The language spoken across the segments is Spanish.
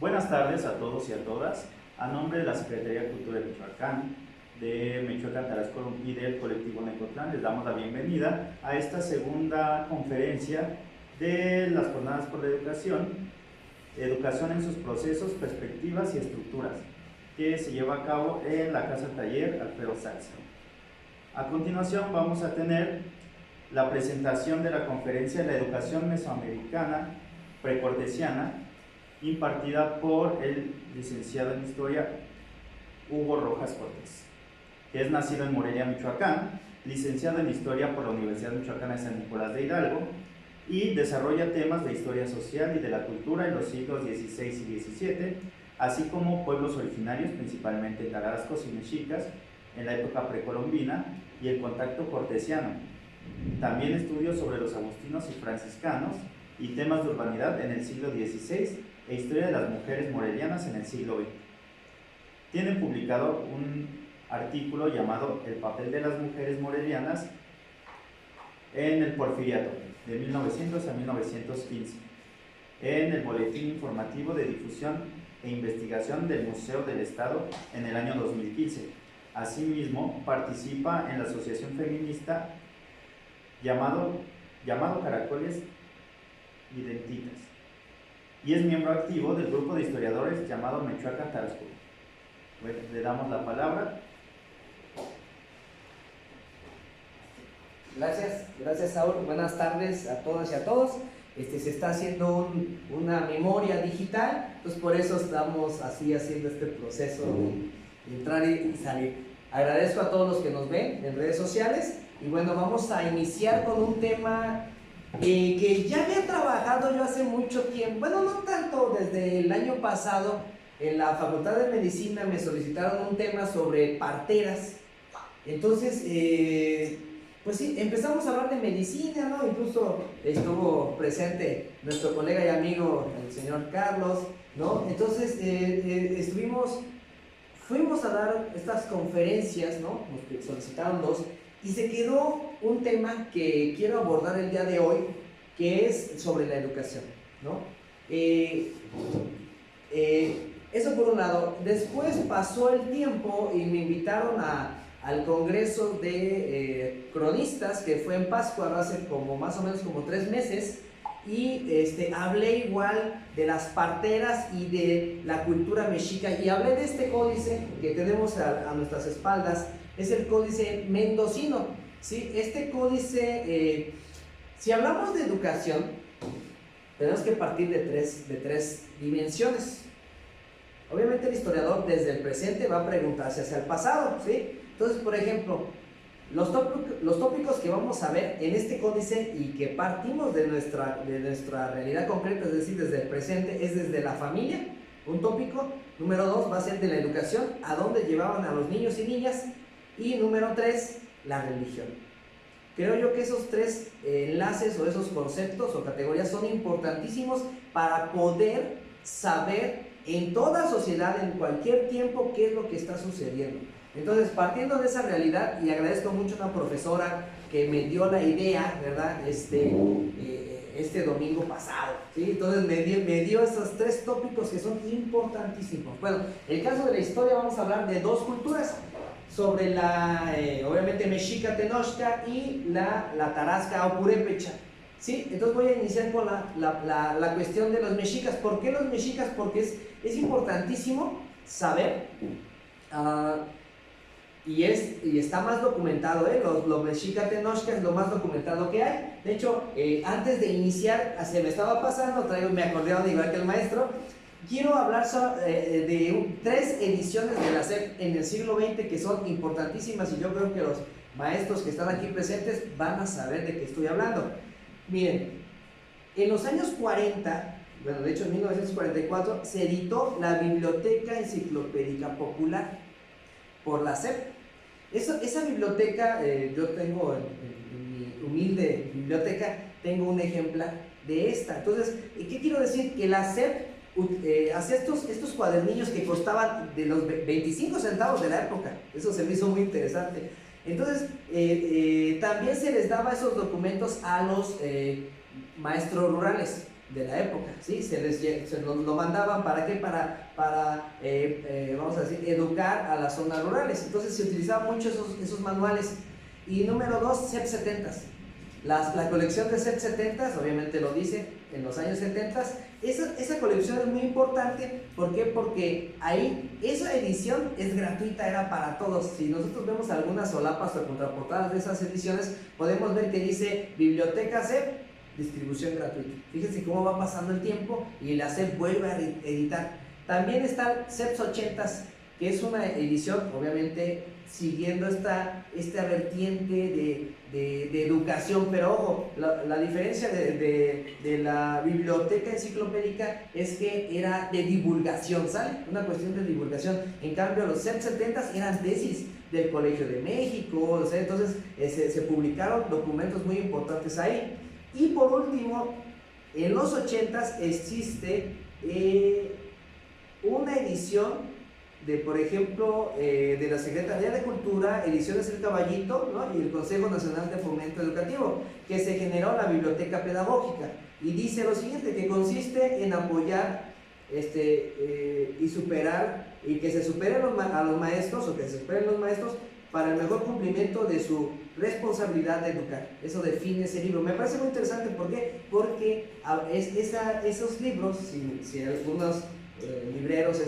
Buenas tardes a todos y a todas. A nombre de la Secretaría de Cultura de Michoacán, de Michoacán, Tarascoro y del colectivo Necotlán, les damos la bienvenida a esta segunda conferencia de las Jornadas por la Educación en sus procesos, perspectivas y estructuras, que se lleva a cabo en la Casa Taller Alfredo Salza. A continuación vamos a tener la presentación de la conferencia La Educación Mesoamericana Precortesiana, impartida por el licenciado en Historia Hugo Rojas Cortés, que es nacido en Morelia, Michoacán, licenciado en Historia por la Universidad Michoacana de San Nicolás de Hidalgo, y desarrolla temas de historia social y de la cultura en los siglos XVI y XVII, así como pueblos originarios, principalmente tarascos y mexicas, en la época precolombina, y el contacto cortesiano. También estudios sobre los agustinos y franciscanos, y temas de urbanidad en el siglo XVI, e historia de las mujeres morelianas en el siglo XX. Tienen publicado un artículo llamado El papel de las mujeres morelianas en el Porfiriato, de 1900 a 1915, en el Boletín Informativo de Difusión e Investigación del Museo del Estado en el año 2015. Asimismo, participa en la asociación feminista llamado Caracoles Identitas, y es miembro activo del grupo de historiadores llamado Michoacán Tarascoro. Bueno, le damos la palabra. Gracias Saúl, buenas tardes a todas y a todos. Se está haciendo una memoria digital, pues por eso estamos así haciendo este proceso de entrar y salir. Agradezco a todos los que nos ven en redes sociales y bueno, vamos a iniciar con un tema que ya había trabajado yo hace mucho tiempo, bueno, no tanto, desde el año pasado en la Facultad de Medicina me solicitaron un tema sobre parteras. Entonces, pues sí, empezamos a hablar de medicina, ¿no? Incluso estuvo presente nuestro colega y amigo, el señor Carlos, ¿no? Entonces, fuimos a dar estas conferencias, ¿no? Nos solicitaron dos, y se quedó un tema que quiero abordar el día de hoy, que es sobre la educación, ¿no? Eso por un lado. Después pasó el tiempo y me invitaron al congreso de cronistas, que fue en Pátzcuaro hace como más o menos como 3 meses, y hablé igual de las parteras y de la cultura mexica, y hablé de este códice que tenemos a nuestras espaldas. Es el códice mendocino, ¿sí? Este códice, si hablamos de educación, tenemos que partir de tres dimensiones. Obviamente el historiador desde el presente va a preguntarse hacia el pasado, ¿sí? Entonces, por ejemplo, los tópicos que vamos a ver en este códice y que partimos de nuestra realidad concreta, es decir, desde el presente, es desde la familia, un tópico. Número 2 va a ser de la educación, a dónde llevaban a los niños y niñas. Y número 3, la religión. Creo yo que esos 3 enlaces o esos conceptos o categorías son importantísimos para poder saber en toda sociedad, en cualquier tiempo, qué es lo que está sucediendo. Entonces, partiendo de esa realidad, y agradezco mucho a una profesora que me dio la idea, ¿verdad? Este domingo pasado, ¿sí? Entonces me dio esos 3 tópicos que son importantísimos. Bueno, en el caso de la historia vamos a hablar de 2 culturas, sobre la, obviamente, mexica tenochca y la tarasca o purépecha, ¿sí? Entonces voy a iniciar con la cuestión de los mexicas. ¿Por qué los mexicas? Porque es importantísimo saber, y está más documentado, los mexica tenochca es lo más documentado que hay. De hecho, antes de iniciar, se me estaba pasando, me acordé igual que el maestro. Quiero hablar de 3 ediciones de la SEP en el siglo XX que son importantísimas, y yo creo que los maestros que están aquí presentes van a saber de qué estoy hablando. Miren, en los años 40, bueno, de hecho en 1944, se editó la Biblioteca Enciclopédica Popular por la SEP. Esa biblioteca, yo tengo en mi humilde biblioteca, tengo un ejemplar de esta. Entonces, ¿qué quiero decir? Que la SEP hacía estos cuadernillos que costaban de los 25 centavos de la época. Eso se me hizo muy interesante. Entonces, también se les daba esos documentos a los maestros rurales. de la época, ¿sí? Se lo mandaban, ¿para qué? Vamos a decir, educar a las zonas rurales. Entonces se utilizaban mucho esos manuales. Y número 2, CEP 70. La colección de CEP 70, obviamente lo dice, en los años 70, esa colección es muy importante. ¿Por qué? Porque ahí esa edición es gratuita, era para todos. Si nosotros vemos algunas solapas o contraportadas de esas ediciones, podemos ver que dice Biblioteca CEP, distribución gratuita. Fíjense cómo va pasando el tiempo y la CEP vuelve a editar. También está CEP 80, que es una edición, obviamente, siguiendo esta vertiente de educación, pero ojo, la diferencia de la biblioteca enciclopédica es que era de divulgación, ¿sale? Una cuestión de divulgación. En cambio, los CEP 70 eran tesis del Colegio de México, ¿sí? Entonces se publicaron documentos muy importantes ahí. Y por último, en los 80 existe una edición de, por ejemplo, de la Secretaría de Cultura, Ediciones El Caballito, ¿no? Y el Consejo Nacional de Fomento Educativo, que se generó la Biblioteca Pedagógica. Y dice lo siguiente, que consiste en apoyar y superar, y que se superen a los maestros, o que se superen los maestros, para el mejor cumplimiento de su responsabilidad de educar. Eso define ese libro. Me parece muy interesante. ¿Por qué? Porque esos libros, si algunos libreros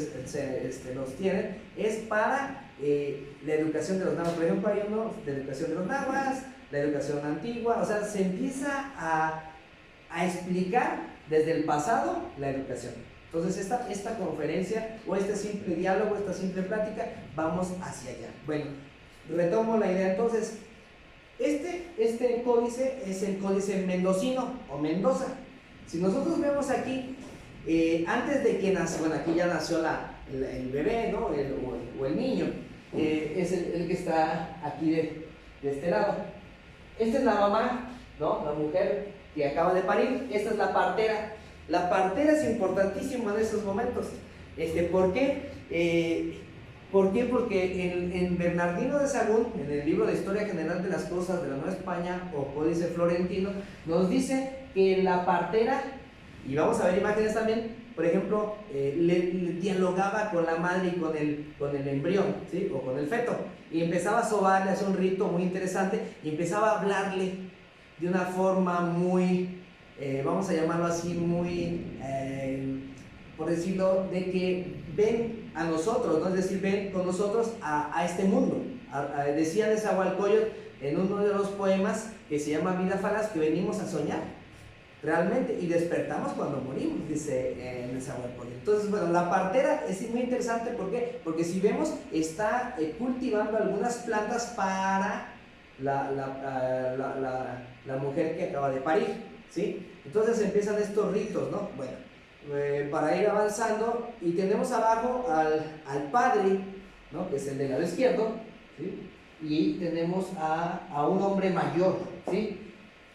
los tienen, es para la educación de los nahuas. Por ejemplo, hay uno de educación de los nahuas, la educación antigua. O sea, se empieza a explicar desde el pasado la educación. Entonces esta conferencia, o este simple diálogo, esta simple plática, vamos hacia allá. Bueno, retomo la idea. Entonces, este códice es el códice mendocino o Mendoza. Si nosotros vemos aquí, antes de que nació, bueno, aquí ya nació el bebé, ¿no? o el niño, es el que está aquí de este lado. Esta es la mamá, ¿no? La mujer que acaba de parir. Esta es la partera. La partera es importantísima en estos momentos. ¿Por qué? ¿Por qué? Porque en Bernardino de Sahagún, en el libro de Historia General de las Cosas de la Nueva España, o Códice Florentino, nos dice que la partera, y vamos a ver imágenes también, por ejemplo, le dialogaba con la madre y con el embrión, ¿sí? O con el feto, y empezaba a sobarle, hacer un rito muy interesante, y empezaba a hablarle de una forma muy, vamos a llamarlo así, muy, por decirlo, de que ven a nosotros, ¿no? Es decir, ven con nosotros a este mundo. Decía Nezahualcóyotl en uno de los poemas que se llama Vida Falaz, que venimos a soñar realmente y despertamos cuando morimos, dice Nezahualcóyotl. Entonces, bueno, la partera es muy interesante. ¿Por qué? Porque si vemos, está cultivando algunas plantas para la mujer que acaba de parir, ¿sí? Entonces empiezan estos ritos, ¿no? Bueno, para ir avanzando, y tenemos abajo al padre, ¿no? Que es el del lado izquierdo, ¿sí? Y tenemos a un hombre mayor, ¿sí?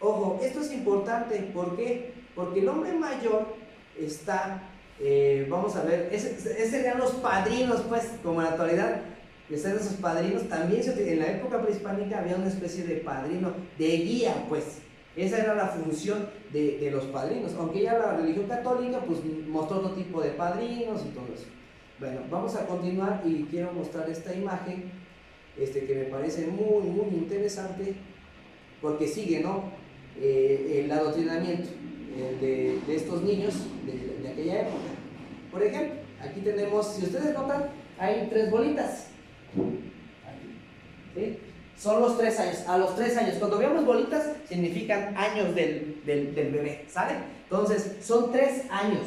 Ojo, esto es importante. ¿Por qué? Porque el hombre mayor está, vamos a ver, ese serían los padrinos, pues, como en la actualidad, están esos padrinos. También en la época prehispánica había una especie de padrino, de guía, pues. Esa era la función de los padrinos, aunque ya la religión católica pues mostró otro tipo de padrinos y todo eso. Bueno, vamos a continuar y quiero mostrar esta imagen que me parece muy, muy interesante, porque sigue, ¿no? El adoctrinamiento de estos niños de aquella época. Por ejemplo, aquí tenemos, si ustedes notan, hay 3 bolitas. Aquí, ¿sí? Son los 3 años. A los 3 años, cuando veamos bolitas, significan años del bebé, ¿sale? Entonces, son 3 años.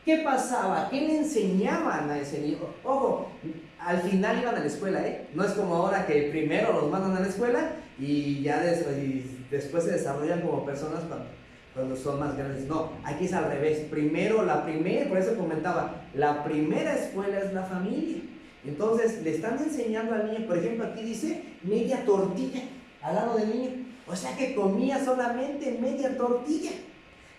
¿Qué pasaba? ¿Qué le enseñaban a ese niño? Ojo, al final iban a la escuela, ¿eh? No es como ahora que primero los mandan a la escuela y ya después se desarrollan como personas cuando son más grandes. No, aquí es al revés. Primero, por eso comentaba, la primera escuela es la familia. Entonces le están enseñando al niño, por ejemplo, aquí dice media tortilla al lado del niño. O sea que comía solamente media tortilla.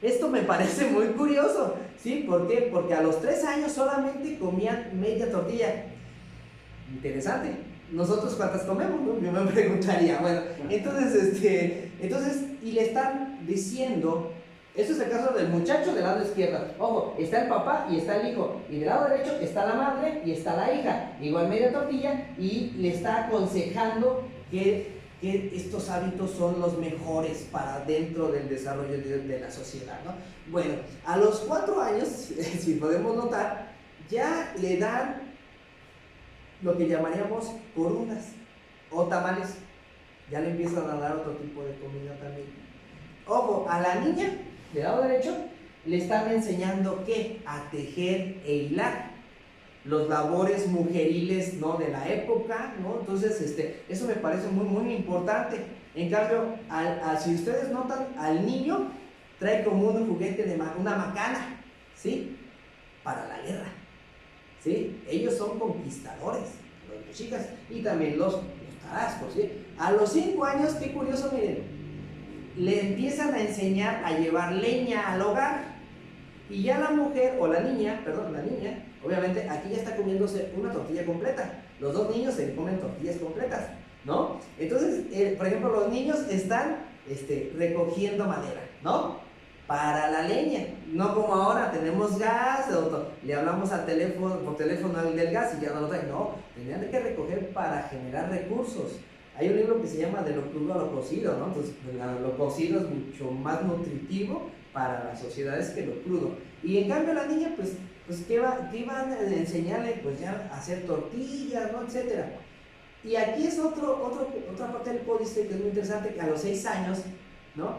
Esto me parece muy curioso, ¿sí? ¿Por qué? Porque a los 3 años solamente comían media tortilla. Interesante. ¿Nosotros cuántas comemos, no? Yo me preguntaría. Bueno, entonces, y le están diciendo Esto es el caso del muchacho del lado izquierdo. Ojo, está el papá y está el hijo. Y del lado derecho está la madre y está la hija. Igual media tortilla y le está aconsejando que estos hábitos son los mejores para dentro del desarrollo de la sociedad, ¿no? Bueno, a los 4 años, si podemos notar, ya le dan lo que llamaríamos corunas o tamales. Ya le empiezan a dar otro tipo de comida también. Ojo, a la niña del lado derecho le están enseñando ¿qué? A tejer e hilar. Los labores mujeriles, ¿no? De la época, ¿no? Entonces, eso me parece muy, muy importante. En cambio, si ustedes notan, al niño trae como un juguete de una macana, ¿sí? Para la guerra, ¿sí? Ellos son conquistadores, los mexicas, y también los tarascos, ¿sí? A los 5 años, qué curioso, miren, le empiezan a enseñar a llevar leña al hogar. Y ya la mujer, o la niña, obviamente aquí ya está comiéndose una tortilla completa. Los 2 niños se comen tortillas completas, ¿no? Entonces, por ejemplo, los niños están recogiendo madera, ¿no? Para la leña. No como ahora, tenemos gas, le hablamos por teléfono al del gas y ya no lo traen. No, tenían que recoger para generar recursos. Hay un libro que se llama De lo crudo a lo cocido, ¿no? Entonces, lo cocido es mucho más nutritivo para las sociedades que lo crudo. Y en cambio la niña, pues ¿qué van a enseñarle? Pues ya a hacer tortillas, ¿no? Etcétera. Y aquí es otra parte del códice que es muy interesante, que a los 6 años, ¿no?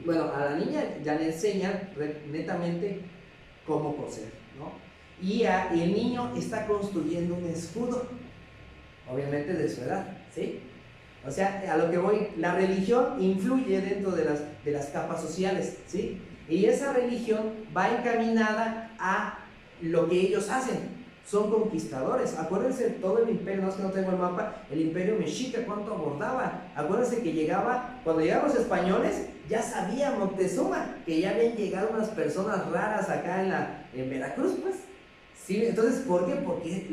Bueno, a la niña ya le enseñan netamente cómo coser, ¿no? Y el niño está construyendo un escudo, obviamente de su edad, ¿sí? O sea, a lo que voy, la religión influye dentro de las capas sociales, ¿sí? Y esa religión va encaminada a lo que ellos hacen. Son conquistadores. Acuérdense, todo el imperio, no es que no tengo el mapa, el imperio mexica, cuánto abordaba. Acuérdense que cuando llegaban los españoles, ya sabía Moctezuma que ya habían llegado unas personas raras acá en Veracruz, pues. Sí, entonces, ¿por qué? Porque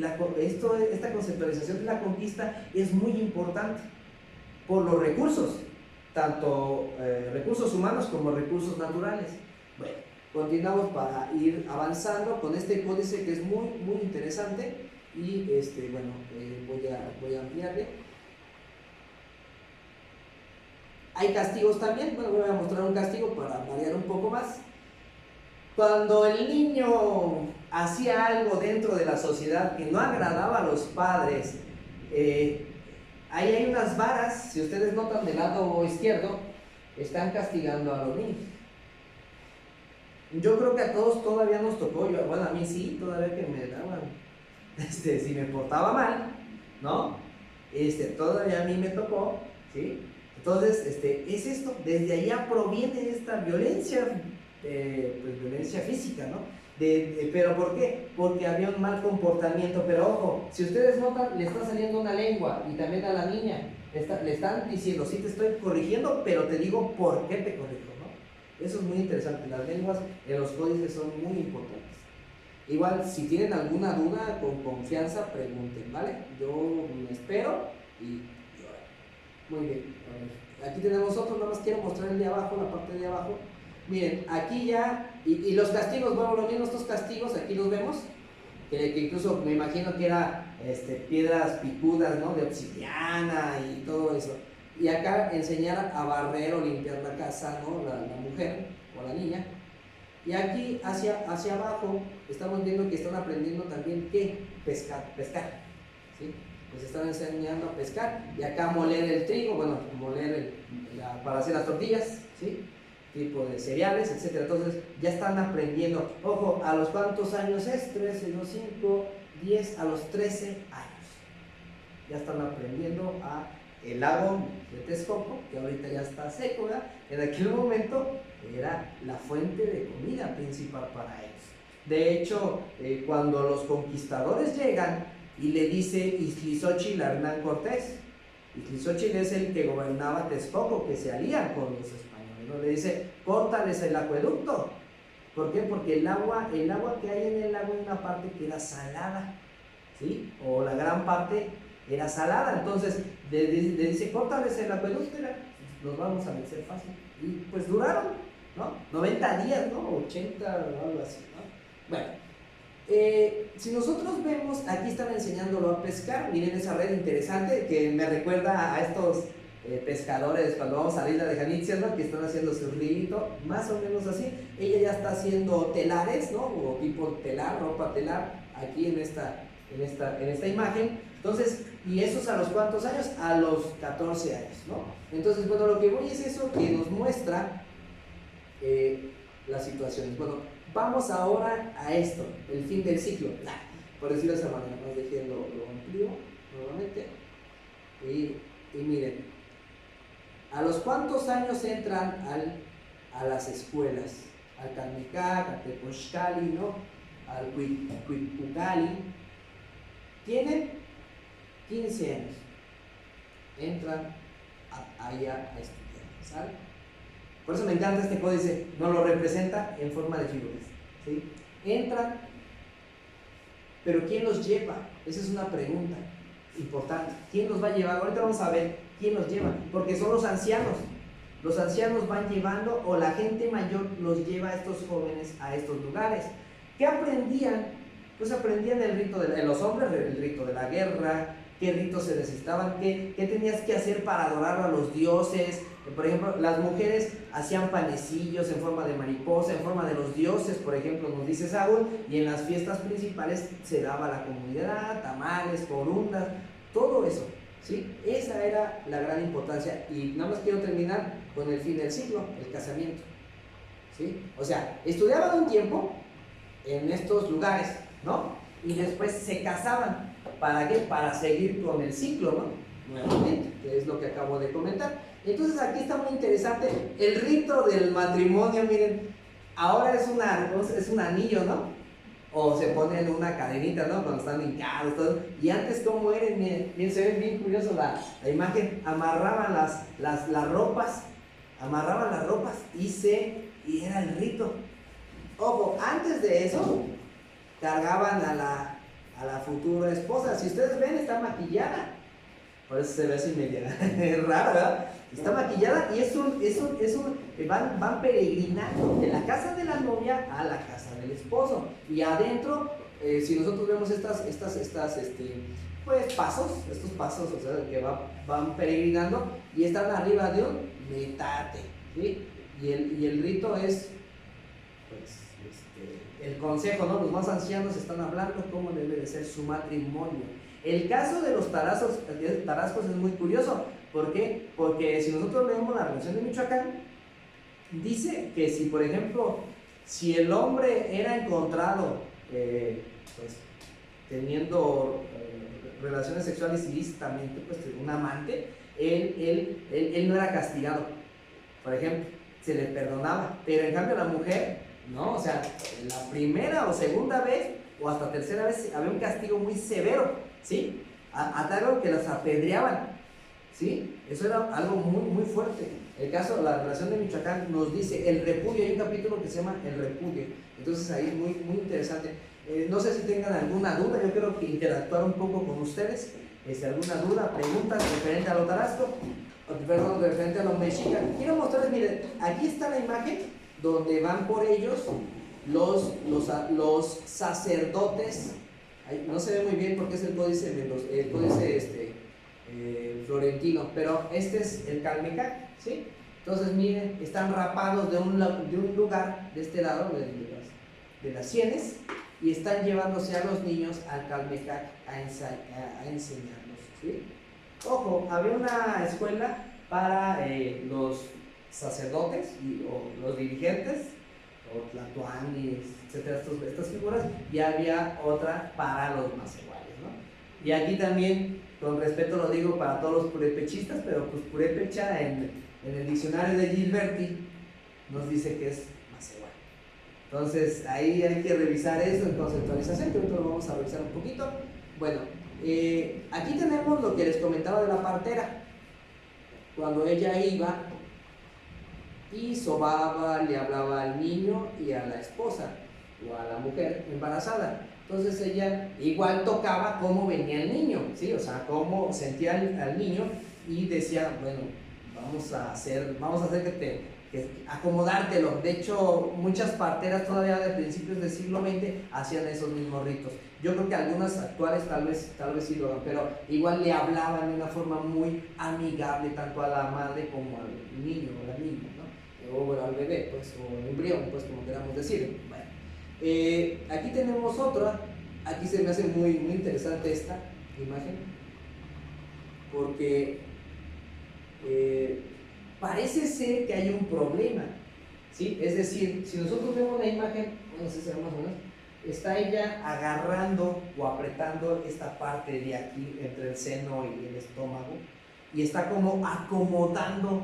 esta conceptualización de la conquista es muy importante por los recursos, tanto recursos humanos como recursos naturales. Bueno, continuamos para ir avanzando con este códice que es muy, muy interesante y bueno, voy a ampliarle. Hay castigos también, bueno, voy a mostrar un castigo para variar un poco más. Cuando el niño hacía algo dentro de la sociedad que no agradaba a los padres, ahí hay unas varas, si ustedes notan del lado izquierdo, están castigando a los niños. Yo creo que a todos todavía nos tocó, bueno, a mí sí, todavía que me daban, si me portaba mal, ¿no? Todavía a mí me tocó, ¿sí? Entonces, es esto, desde allá proviene esta violencia, pues violencia física, ¿no? ¿Pero por qué? Porque había un mal comportamiento, pero ojo, si ustedes notan, le está saliendo una lengua y también a la niña, le están diciendo, sí te estoy corrigiendo, pero te digo por qué te corrijo, ¿no? Eso es muy interesante, las lenguas en los códices son muy importantes. Igual, si tienen alguna duda, con confianza, pregunten, ¿vale? Yo me espero y muy bien. Aquí tenemos otro, nada más quiero mostrar el de abajo, la parte de abajo. Miren, aquí ya, y los castigos, bueno, lo mismo estos castigos, aquí los vemos, que incluso me imagino que era piedras picudas, ¿no? De obsidiana y todo eso. Y acá enseñar a barrer o limpiar la casa, ¿no? La mujer o la niña. Y aquí hacia abajo estamos viendo que están aprendiendo también ¿qué? Pescar, ¿sí? Pues están enseñando a pescar. Y acá moler el trigo, bueno, para hacer las tortillas, ¿sí? Tipo de cereales, etc. Entonces ya están aprendiendo. Ojo, ¿a los cuántos años es? 13, 2, 5, 10, a los 13 años. Ya están aprendiendo el lago de Texcoco, que ahorita ya está seco, ¿verdad? En aquel momento era la fuente de comida principal para ellos. De hecho, cuando los conquistadores llegan y le dice Iztlizóchitl a Hernán Cortés, Iztlizóchitl es el que gobernaba Texcoco, que se alían con los españoles, ¿no? Le dice, córtales el acueducto. ¿Por qué? Porque el agua que hay en el lago es una parte que era salada, ¿sí? O la gran parte era salada. Entonces le dice, córtales el acueducto, nos vamos a vencer fácil. Y pues duraron, ¿no? 90 días, ¿no? 80 o algo así, ¿no? Bueno, si nosotros vemos, aquí están enseñándolo a pescar, miren esa red interesante que me recuerda a estos pescadores cuando vamos a la isla de Janitzia, ¿no? Que están haciendo su rito, más o menos así. Ella ya está haciendo telares, ¿no? O tipo telar, ropa telar, aquí en esta imagen. Entonces, ¿y esos a los cuántos años? A los 14 años, ¿no? Entonces, bueno, lo que voy es eso que nos muestra las situaciones. Bueno, vamos ahora a esto, el fin del ciclo. Por decirlo de esa manera, más dejé lo amplío nuevamente. Y miren, ¿a los cuántos años entran a las escuelas? Al Calmecac, al Tepochcali, ¿no? Al Cuicucali. Tienen 15 años. Entran allá a estudiar, ¿sale? Por eso me encanta este códice, nos lo representa en forma de figuras, ¿sí? Entran, pero ¿quién los lleva? Esa es una pregunta importante. ¿Quién los va a llevar? Ahorita vamos a ver quién los lleva, porque son los ancianos. Los ancianos van llevando, o la gente mayor los lleva a estos jóvenes a estos lugares. ¿Qué aprendían? Pues aprendían el rito de los hombres, el rito de la guerra, qué ritos se necesitaban, qué tenías que hacer para adorar a los dioses. Por ejemplo, las mujeres hacían panecillos en forma de mariposa, en forma de los dioses, por ejemplo, nos dice Saúl, y en las fiestas principales se daba a la comunidad, tamales, corundas, todo eso, ¿sí? Esa era la gran importancia. Y nada más quiero terminar con el fin del ciclo, el casamiento, ¿sí? O sea, estudiaban un tiempo en estos lugares, ¿no? Y después se casaban. ¿Para qué? Para seguir con el ciclo, ¿no? Nuevamente, que es lo que acabo de comentar. Entonces aquí está muy interesante el rito del matrimonio. Miren, ahora es un anillo, ¿no? O se ponen una cadenita, ¿no? Cuando están hincados, todo. Y antes, ¿cómo eran? Miren, se ve bien curioso la imagen. Amarraban las ropas, y era el rito. Ojo, antes de eso, cargaban a la futura esposa. Si ustedes ven, está maquillada. Por eso se ve así media rara, ¿verdad? Está maquillada y van peregrinando de la casa de la novia a la casa del esposo. Y adentro, si nosotros vemos pues pasos, estos pasos, o sea, que van peregrinando y están arriba de un metate, ¿sí? Y el rito es, pues, el consejo, ¿no? Los más ancianos están hablando cómo debe de ser su matrimonio. El caso de los tarascos es muy curioso. ¿Por qué? Porque si nosotros leemos la Revolución de Michoacán, dice que si, por ejemplo, si el hombre era encontrado pues, teniendo relaciones sexuales ilícitamente, pues un amante, él no era castigado, por ejemplo, se le perdonaba. Pero en cambio la mujer, no, o sea, la primera o segunda vez o hasta tercera vez había un castigo muy severo, ¿sí? A tal grado que las apedreaban, ¿sí? Eso era algo muy, muy fuerte. El caso, la Relación de Michoacán nos dice el repudio, hay un capítulo que se llama el repudio. Entonces ahí es muy, muy interesante. No sé si tengan alguna duda, yo quiero interactuar un poco con ustedes. Alguna duda, preguntas referente a lo tarasco, perdón, referente a lo mexica. Quiero mostrarles, miren, aquí está la imagen donde van por ellos los sacerdotes. No se ve muy bien porque es el códice florentino, pero este es el Calmecac, ¿sí? Entonces miren, están rapados de un lugar, de este lado, de las sienes, y están llevándose a los niños al Calmecac a enseñarlos, ¿sí? Ojo, había una escuela para los sacerdotes o los dirigentes, o tlatoanis, etcétera, estas figuras, y había otra para los más iguales, ¿no? Y aquí también, con respeto lo digo para todos los purépechistas, pero pues purépecha en el diccionario de Gilberti nos dice que es más igual. Entonces ahí hay que revisar eso en conceptualización, que ahorita lo vamos a revisar un poquito. Bueno, aquí tenemos lo que les comentaba de la partera. Cuando ella iba y sobaba, le hablaba al niño y a la esposa o a la mujer embarazada. Entonces ella igual tocaba cómo venía el niño, ¿sí? O sea, cómo sentía al niño, y decía, bueno, vamos a hacer que acomodártelo. De hecho, muchas parteras todavía de principios del siglo XX hacían esos mismos ritos. Yo creo que algunas actuales tal vez sí lo hagan, pero igual le hablaban de una forma muy amigable tanto a la madre como al niño o la niña, ¿no? O al bebé, pues, o al embrión, pues, como queramos decir. Bueno, aquí tenemos otra. Aquí se me hace muy interesante esta imagen, porque parece ser que hay un problema, ¿sí? Es decir, si nosotros vemos la imagen, no sé si será más o menos, está ella agarrando o apretando esta parte de aquí entre el seno y el estómago y está como acomodando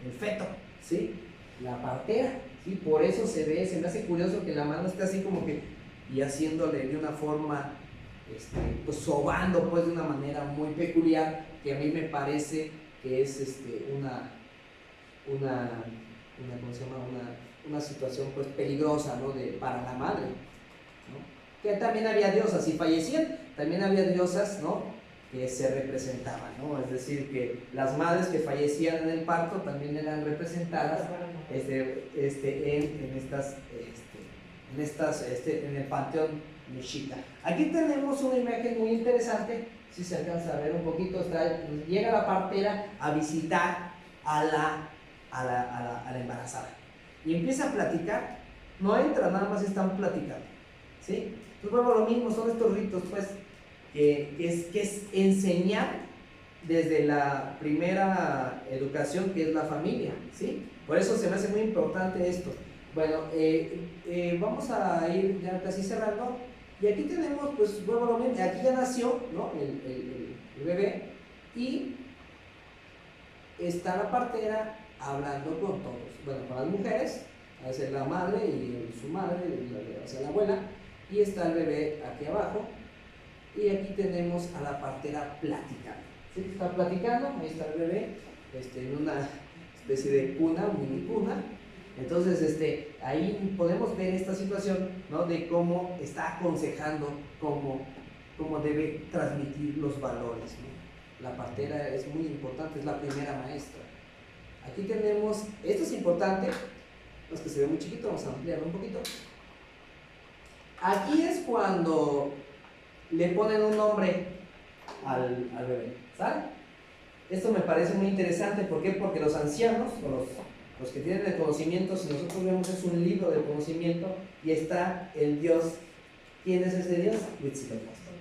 el feto, ¿sí? La partera, ¿sí? Por eso se me hace curioso que la mano esté así como que y haciéndole de una forma, pues sobando pues de una manera muy peculiar, que a mí me parece que es ¿cómo se llama? Una situación pues peligrosa, ¿no? Para la madre, ¿no? Que también había diosas, si fallecían, también había diosas, ¿no? Que se representaban, ¿no? Es decir, que las madres que fallecían en el parto también eran representadas en el panteón mexica. Aquí tenemos una imagen muy interesante, si se alcanza a ver un poquito, llega la partera a visitar a la embarazada y empieza a platicar, no entra, nada más están platicando, ¿sí? Entonces, bueno, lo mismo son estos ritos, pues, que es enseñar desde la primera educación, que es la familia, ¿sí? Por eso se me hace muy importante esto. Bueno, vamos a ir ya casi cerrando, y aquí tenemos, pues, bueno, lo mismo, aquí ya nació, ¿no? el bebé, y está la partera hablando con todos, bueno, con las mujeres, a veces la madre y su madre, o sea, la abuela, y está el bebé aquí abajo, y aquí tenemos a la partera platicando, ¿sí? Está platicando, ahí está el bebé, en una especie de cuna, mini cuna. Entonces, ahí podemos ver esta situación, ¿no? De cómo está aconsejando cómo debe transmitir los valores, ¿no? La partera es muy importante, es la primera maestra. Aquí tenemos, esto es importante, es que se ve muy chiquito, vamos a ampliarlo un poquito. Aquí es cuando le ponen un nombre al bebé, ¿sale? Esto me parece muy interesante, ¿por qué? Porque los ancianos, o los que tienen el conocimiento, si nosotros vemos, es un libro de conocimiento y está el Dios. ¿Quién es ese Dios? Huitzilopochtli,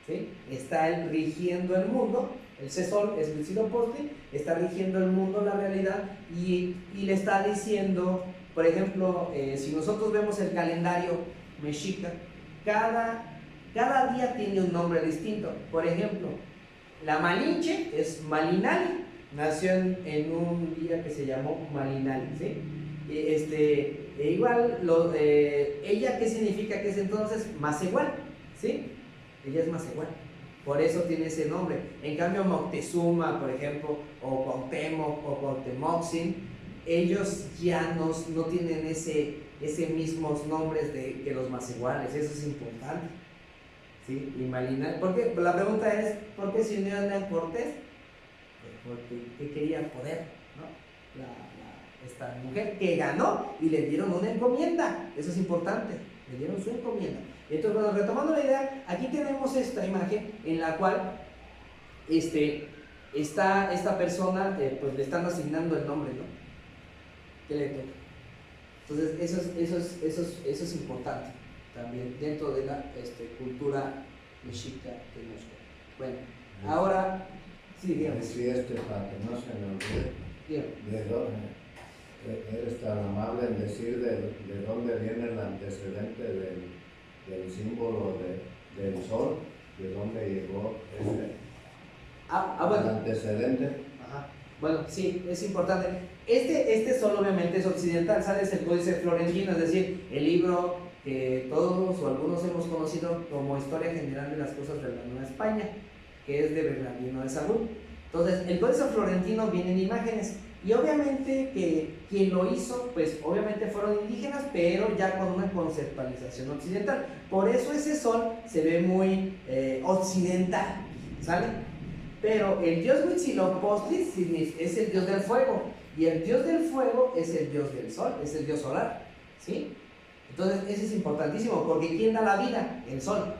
¿sí? Está él rigiendo el mundo, el Sesol es Huitzilopochtli, está rigiendo el mundo, la realidad, y le está diciendo, por ejemplo, si nosotros vemos el calendario mexica, cada día tiene un nombre distinto. Por ejemplo, la Malinche es Malinali, nació en un día que se llamó Malinali, ¿sí? Igual, ella, ¿qué significa que es entonces? Macehual, ¿sí? Ella es Macehual, por eso tiene ese nombre. En cambio, Moctezuma, por ejemplo, o Cuauhtémoc, o Cuauhtémoczin, ellos ya no tienen ese mismos nombres que los macehuales, eso es importante, ¿sí? Y Malinali, ¿por qué? La pregunta es, ¿por qué se unió Hernán Cortés? Porque quería poder, ¿no? Esta mujer que ganó y le dieron una encomienda, eso es importante, le dieron su encomienda. Entonces, bueno, retomando la idea, aquí tenemos esta imagen en la cual está esta persona, pues le están asignando el nombre, ¿no? ¿Qué le toca? Entonces, eso es importante también dentro de la cultura mexica de México. Bueno, ahora, sí, digamos. Sí, para que no se me olvide, eres tan amable en decir de dónde viene el antecedente del símbolo del sol, de dónde llegó bueno. el antecedente. Ajá. Bueno, sí, es importante. Este sol obviamente es occidental, ¿sabes? El Códice Florentino, es decir, el libro que todos o algunos hemos conocido como Historia General de las Cosas de la Nueva España, que es de Bernardino de Sahagún. Entonces, el Códice Florentino viene en imágenes, y obviamente que quien lo hizo, pues obviamente fueron indígenas, pero ya con una conceptualización occidental. Por eso ese sol se ve muy occidental, ¿sale? Pero el dios Huitzilopochtli es el dios del fuego, Y el dios del fuego es el dios del sol, es el dios solar, ¿sí? Entonces, eso es importantísimo, porque ¿quién da la vida? El sol.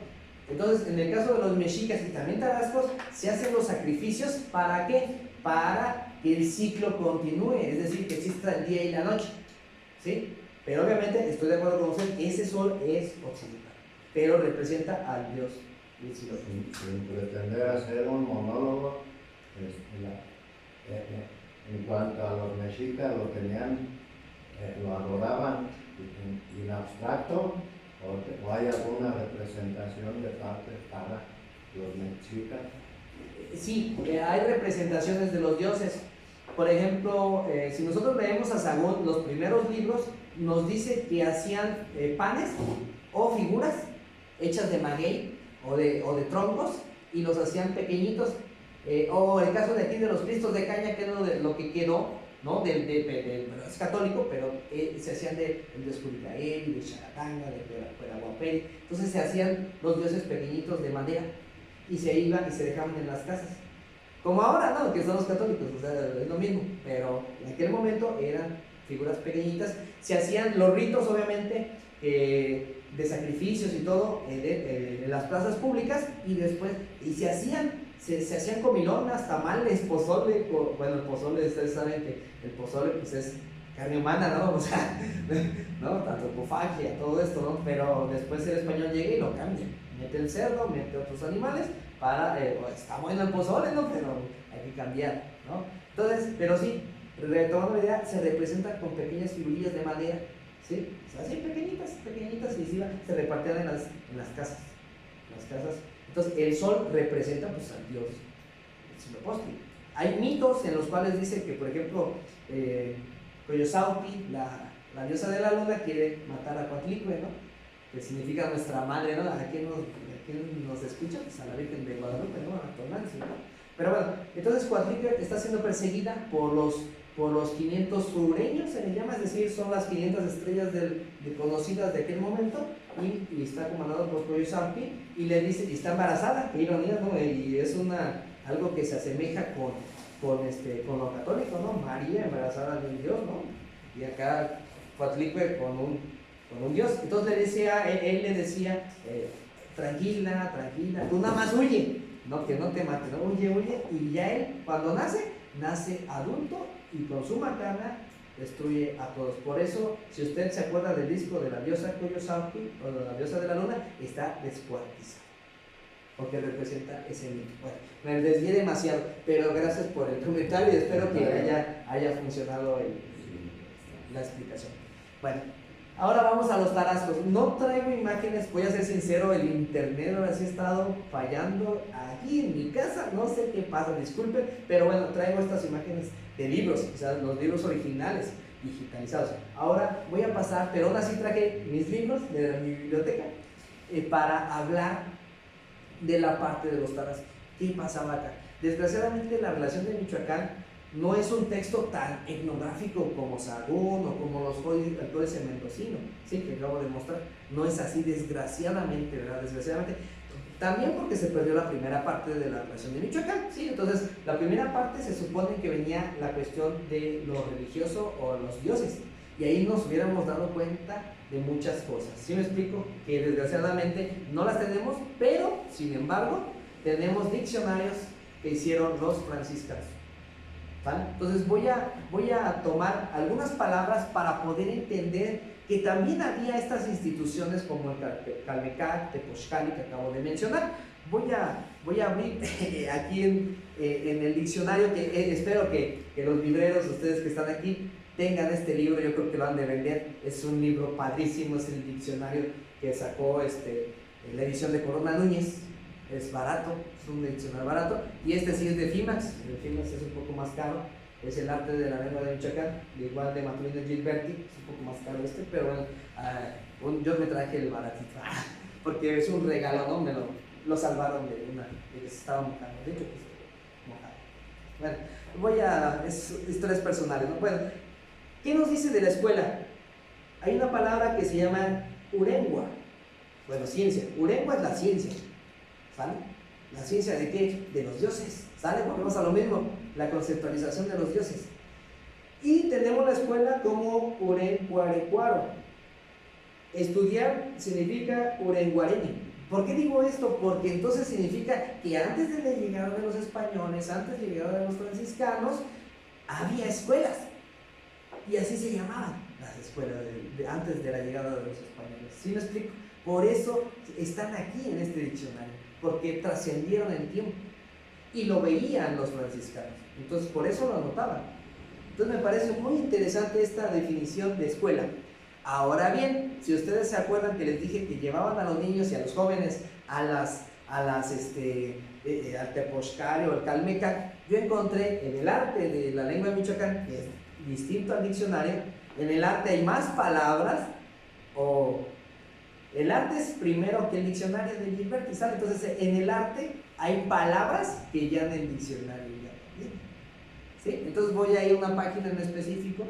Entonces, en el caso de los mexicas y también tarascos, se hacen los sacrificios, ¿para qué? Para que el ciclo continúe, es decir, que exista el día y la noche, ¿sí? Pero obviamente, estoy de acuerdo con usted, ese sol es occidental, pero representa al dios del cielo. Sin pretender hacer un monólogo, en cuanto a los mexicas, lo tenían, lo adoraban en abstracto, o hay alguna representación de parte para los mexicas. Sí, hay representaciones de los dioses. Por ejemplo, si nosotros leemos a Sagún, los primeros libros nos dice que hacían panes o figuras hechas de maguey o de troncos, y los hacían pequeñitos. O el caso de aquí de los cristos de caña, que es lo que quedó, ¿no? Es católico, pero se hacían de Escuricael, de Xaratanga, de Peraguaperi. Entonces se hacían los dioses pequeñitos de madera y se iban y se dejaban en las casas. Como ahora, ¿no? Que son los católicos, o sea, es lo mismo, pero en aquel momento eran figuras pequeñitas. Se hacían los ritos, obviamente, de sacrificios y todo en las plazas públicas, y después, se hacían comilonas, tamales, pozole. Bueno, el pozole, ustedes saben que el pozole pues es carne humana, ¿no? O sea, ¿no? Antropofagia, todo esto, ¿no? Pero después el español llega y lo cambia, mete el cerdo, mete otros animales para, está bueno el pozole, ¿no? Pero hay que cambiar, ¿no? Entonces, pero sí, retomando la idea, se representan con pequeñas figurillas de madera, ¿sí? O sea, así pequeñitas, y se repartían en las casas. Entonces, el sol representa pues al dios Huitzilopochtli. Hay mitos en los cuales dice que, por ejemplo, Coyosauti, la diosa de la luna, quiere matar a Coatlicue, ¿no? Que significa nuestra madre, ¿no? ¿A quién nos escucha? Pues a la Virgen de Guadalupe, ¿no? A Tonantzin, ¿no? Pero bueno, entonces Coatlicue está siendo perseguida por los 500 sureños, se le llama, es decir, son las 500 estrellas conocidas de aquel momento, y está comandado por Coyosauti, y le dice, y está embarazada, qué ironía, ¿no? Y es algo que se asemeja con lo católico, ¿no? María embarazada de un dios, ¿no? Y acá Coatlicue con un dios. Entonces él le decía, tranquila, tú nada más huye, no, que no te mate, ¿no? Huye, y ya él, cuando nace adulto, y con su macana destruye a todos. Por eso, si usted se acuerda del disco de la diosa Coyosauti, o de la diosa de la luna, está descuartizado, porque representa ese mito. Bueno, me desvié demasiado, pero gracias por el comentario y espero que haya funcionado la explicación. Bueno, ahora vamos a los tarascos. No traigo imágenes, voy a ser sincero, el internet ahora sí ha estado fallando aquí en mi casa, no sé qué pasa, disculpen, pero bueno, traigo estas imágenes de libros, o sea, los libros originales, digitalizados. Ahora voy a pasar, pero aún así traje mis libros de mi biblioteca para hablar de la parte de los tarascos. ¿Qué pasaba acá? Desgraciadamente la relación de Michoacán no es un texto tan etnográfico como Sagún o como los autores mendocinos, ¿sí? Que acabo de mostrar. No es así, desgraciadamente, ¿verdad? Desgraciadamente. También porque se perdió la primera parte de la relación de Michoacán, ¿sí? Entonces, la primera parte se supone que venía la cuestión de lo religioso o los dioses, y ahí nos hubiéramos dado cuenta de muchas cosas. ¿Sí me explico? Que desgraciadamente no las tenemos, pero, sin embargo, tenemos diccionarios que hicieron los franciscanos. ¿Vale? Entonces voy a tomar algunas palabras para poder entender que también había estas instituciones como el Calmecac, Tepochcali, que acabo de mencionar. Voy a abrir aquí en el diccionario, que espero que los libreros, ustedes que están aquí, tengan este libro. Yo creo que lo han de vender. Es un libro padrísimo, es el diccionario que sacó la edición de Corona Núñez. Es barato, es un diccionario barato, y este sí es de FIMAX. El FIMAX es un poco más caro, es el arte de la lengua de Michoacán, igual de Matulino Gilberti, es un poco más caro pero bueno, yo me traje el baratito, porque es un regalo, ¿no? Me lo salvaron de que se estaba mojando, de hecho que se mojaba. Bueno, es historias personales, ¿no? Bueno, ¿qué nos dice de la escuela? Hay una palabra que se llama urengua, bueno, ciencia. Urengua es la ciencia, ¿sale? ¿La ciencia de qué? De los dioses, ¿sale? Volvemos a lo mismo, la conceptualización de los dioses. Y tenemos la escuela como Urencuarecuaro. Estudiar significa urenguareño. ¿Por qué digo esto? Porque entonces significa que antes de la llegada de los españoles, antes de la llegada de los franciscanos, había escuelas. Y así se llamaban las escuelas antes de la llegada de los españoles. ¿Sí me explico? Por eso están aquí en este diccionario, porque trascendieron el tiempo y lo veían los franciscanos. Entonces por eso lo anotaban. Entonces me parece muy interesante esta definición de escuela. Ahora bien, si ustedes se acuerdan que les dije que llevaban a los niños y a los jóvenes al Tepochcali o al Calmecac, yo encontré en el arte de la lengua de Michoacán, que es distinto al diccionario, en el arte hay más palabras, o el arte es primero que el diccionario de Gilberti, ¿sale? Entonces en el arte hay palabras que ya en el diccionario ya también, ¿sí? Entonces voy a ir a una página en específico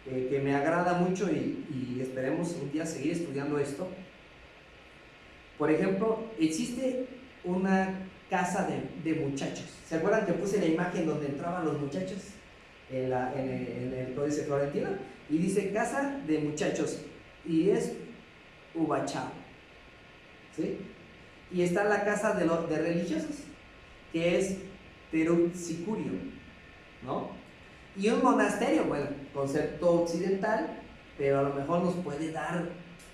que me agrada mucho y esperemos un día seguir estudiando esto. Por ejemplo, existe una casa de muchachos. ¿Se acuerdan que puse la imagen donde entraban los muchachos en el Códice Florentino? Y dice casa de muchachos y es Ubachao, ¿sí? Y está la casa de religiosos, que es Terutsicurio, ¿no? Y un monasterio, bueno, concepto occidental, pero a lo mejor nos puede dar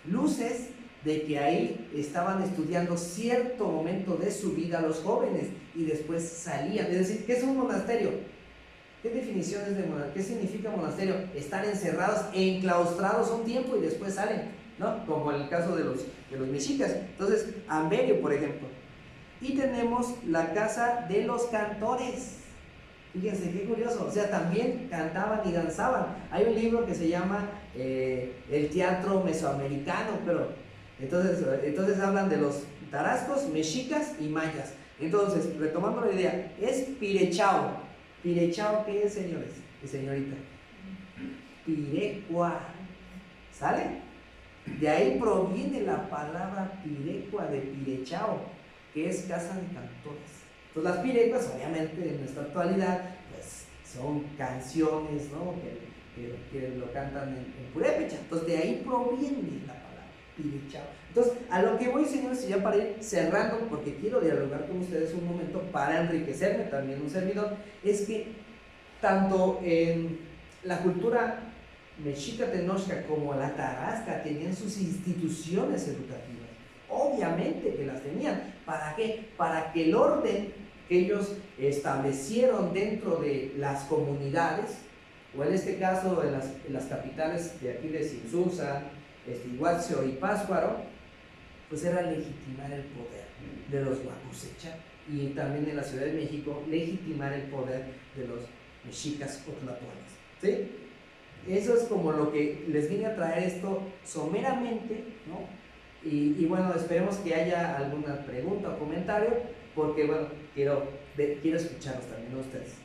luces de que ahí estaban estudiando cierto momento de su vida los jóvenes y después salían. Es decir, ¿qué es un monasterio? ¿Qué definiciones de monasterio? ¿Qué significa monasterio? Estar encerrados e enclaustrados un tiempo y después salen, ¿no? Como en el caso de los mexicas. Entonces, Amberio, por ejemplo. Y tenemos la casa de los cantores. Fíjense qué curioso, o sea, también cantaban y danzaban. Hay un libro que se llama El teatro mesoamericano, pero entonces hablan de los tarascos, mexicas y mayas. Entonces, retomando la idea, es Pirechao. ¿Pirechao qué es, señores y señorita? Pirecua, ¿sale? De ahí proviene la palabra pirecua, de Pirechao, que es casa de cantores. Entonces las pirecuas, obviamente, en nuestra actualidad, pues son canciones, ¿no? que lo cantan en purépecha. Entonces de ahí proviene la palabra pirechao. Entonces, a lo que voy, señores, y ya para ir cerrando, porque quiero dialogar con ustedes un momento para enriquecerme también un servidor, es que tanto en la cultura mexica tenochca como la tarasca tenían sus instituciones educativas. Obviamente que las tenían. ¿Para qué? Para que el orden que ellos establecieron dentro de las comunidades, o en este caso en las capitales de aquí de Sinsusa, Iguazio y Pátzcuaro, pues era legitimar el poder de los Huacusecha, y también en la Ciudad de México legitimar el poder de los mexicas o tlatoanes, ¿sí? Eso es como lo que les vine a traer esto someramente, ¿no? Y bueno, esperemos que haya alguna pregunta o comentario, porque bueno, quiero escucharlos también a ustedes,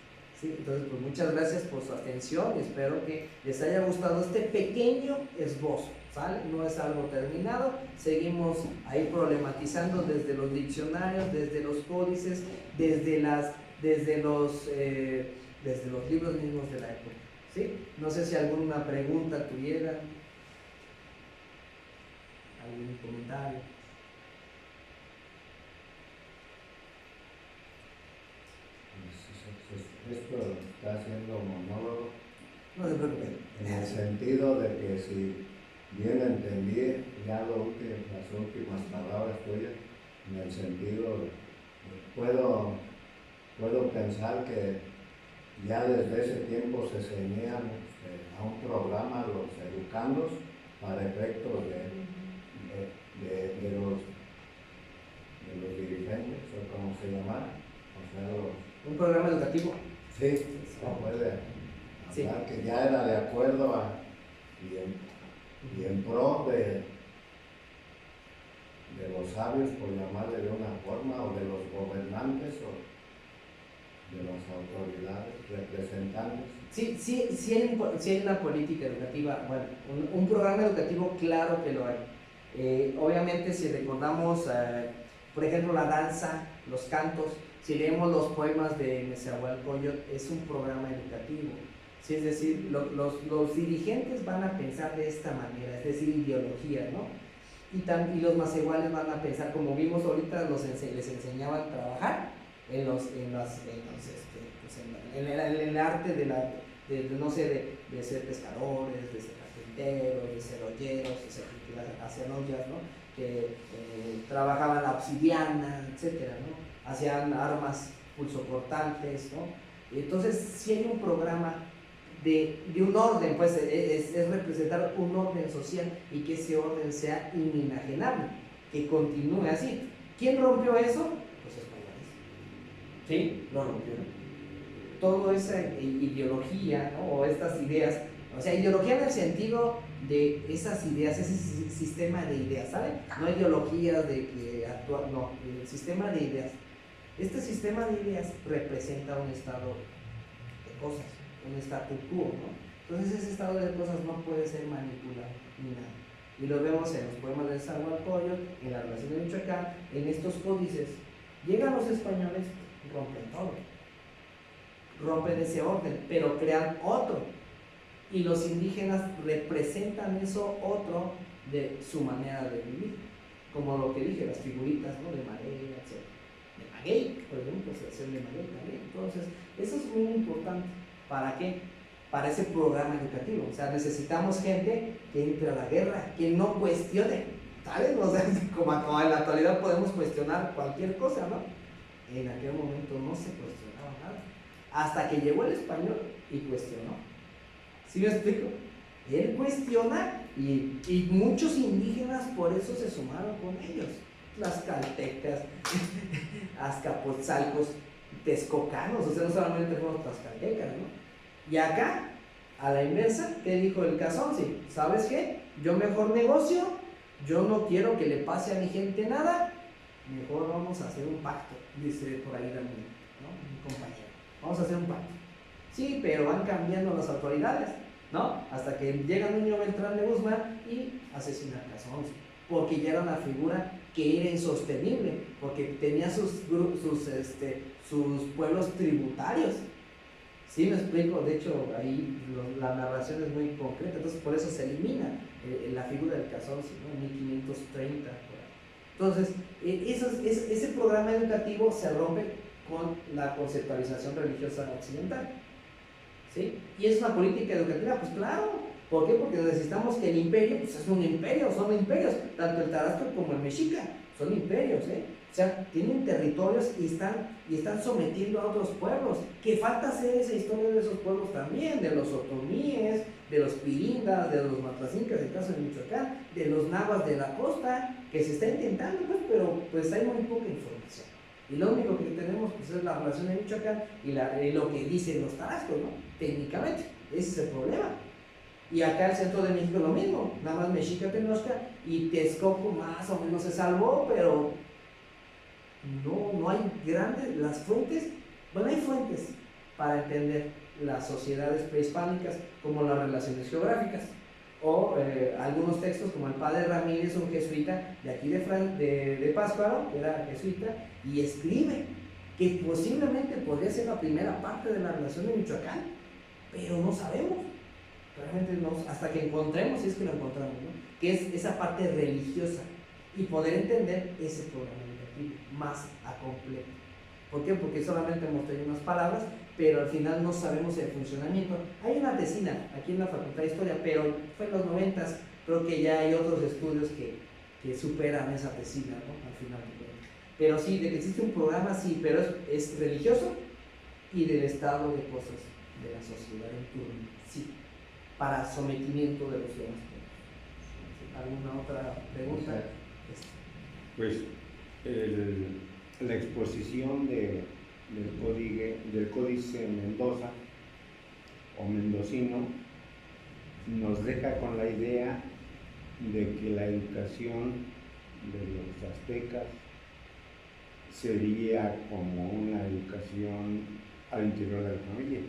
¿sí? Entonces, pues muchas gracias por su atención y espero que les haya gustado este pequeño esbozo, ¿sale? No es algo terminado, seguimos ahí problematizando desde los diccionarios, desde los códices, desde los libros mismos de la época, ¿sí? No sé si alguna pregunta tuvieran, algún comentario. Esto está haciendo monólogo. No se preocupen. En el sentido de que si bien entendí ya las últimas palabras tuyas, en el sentido de, puedo pensar que ya desde ese tiempo se ceñían a un programa los educandos para efectos de los dirigentes, o como se llama, o sea, un programa educativo. Sí, se puede hablar que ya era de acuerdo y en pro de los sabios, por llamarle de una forma, o de los gobernantes, o de las autoridades, representantes. Sí hay una política educativa, bueno, un programa educativo, claro que lo hay. Obviamente, si recordamos, por ejemplo, la danza, los cantos, si leemos los poemas de Nezahualcóyotl, es un programa educativo. Sí, es decir, los dirigentes van a pensar de esta manera, es decir, ideología, ¿no? Y los más iguales van a pensar, como vimos ahorita, les enseñaban a trabajar en el arte no sé, de ser pescadores, de ser carpinteros, de ser olleros, de ser hacían ollas, ¿no? Que trabajaban la obsidiana, etcétera, ¿no? Hacían armas pulsocortantes, ¿no? Entonces, si hay un programa de un orden, pues es representar un orden social y que ese orden sea inimaginable, que continúe así. ¿Quién rompió eso? Los españoles. Sí, lo rompieron. Toda esa ideología, ¿no? O estas ideas, o sea, ideología en el sentido de esas ideas, ese sistema de ideas, ¿saben? No ideología de que actúa, no, el sistema de ideas. Este sistema de ideas representa un estado de cosas, un statu quo, ¿no? Entonces ese estado de cosas no puede ser manipulado ni nada. Y lo vemos en los poemas de Nezahualcóyotl, en la relación de Michoacán, en estos códices. Llegan los españoles, rompen todo, rompen ese orden, pero crean otro. Y los indígenas representan eso otro de su manera de vivir. Como lo que dije, las figuritas, ¿no? De madera, etc. De maguey, por ejemplo, se hace de maguey también. Entonces, eso es muy importante. ¿Para qué? Para ese programa educativo. O sea, necesitamos gente que entre a la guerra, que no cuestione, ¿sabes? O sea, como en la actualidad podemos cuestionar cualquier cosa, ¿no? En aquel momento no se cuestionaba nada. Hasta que llegó el español y cuestionó. ¿Sí me explico? Él cuestiona y muchos indígenas por eso se sumaron con ellos. Las caltecas, azcapotzalcos, texcocanos, o sea, no solamente fueron tlaxcaltecas, ¿no? Y acá, a la inversa, ¿qué dijo el Cazón? Sí, ¿sabes qué? Yo mejor negocio, yo no quiero que le pase a mi gente nada, mejor vamos a hacer un pacto, dice por ahí también, ¿no? Mi compañero. Vamos a hacer un pacto. Sí, pero van cambiando las autoridades, ¿no? Hasta que llega Nuño Beltrán de Guzmán y asesina a Cazón, porque ya era una figura que era insostenible, porque tenía sus pueblos tributarios. ¿Sí me explico? De hecho, ahí la narración es muy concreta, entonces por eso se elimina la figura del Cazón, ¿no? En 1530. Entonces, ese programa educativo se rompe con la conceptualización religiosa occidental. ¿Sí? Y es una política educativa, pues claro. ¿Por qué? Porque necesitamos que el imperio, pues es un imperio, son imperios, tanto el Tarasco como el Mexica, son imperios, ¿eh? O sea, tienen territorios y están sometiendo a otros pueblos. Que falta hacer esa historia de esos pueblos también, de los otomíes, de los pirindas, de los matlacincas, en el caso de Michoacán, de los nahuas de la costa, que se está intentando, pues, pero pues hay muy poca información. Y lo único que tenemos pues, es la relación de Michoacán y lo que dicen los tarascos, ¿no? Técnicamente, ese es el problema. Y acá el centro de México lo mismo, nada más Mexica, Tenochca y Texcoco más o menos se salvó, pero no hay grandes, las fuentes, bueno, hay fuentes para entender las sociedades prehispánicas como las relaciones geográficas. O algunos textos como el padre Ramírez, un jesuita de aquí de Pátzcuaro, que era jesuita, y escribe que posiblemente podría ser la primera parte de la relación de Michoacán, pero no sabemos, realmente no, hasta que encontremos, si es que lo encontramos, ¿no? Que es esa parte religiosa y poder entender ese programa educativo más a completo. ¿Por qué? Porque solamente mostré unas palabras, pero al final no sabemos el funcionamiento. Hay una tesina aquí en la Facultad de Historia, pero fue en los 90s, creo que ya hay otros estudios que superan esa tesina, ¿no? Al final. Pero sí, de que existe un programa, sí, pero es religioso y del estado de cosas de la sociedad en turno, sí, para sometimiento de los demás. ¿Alguna otra pregunta? Pues la exposición del Códice Mendoza o mendocino nos deja con la idea de que la educación de los aztecas sería como una educación al interior de la familia.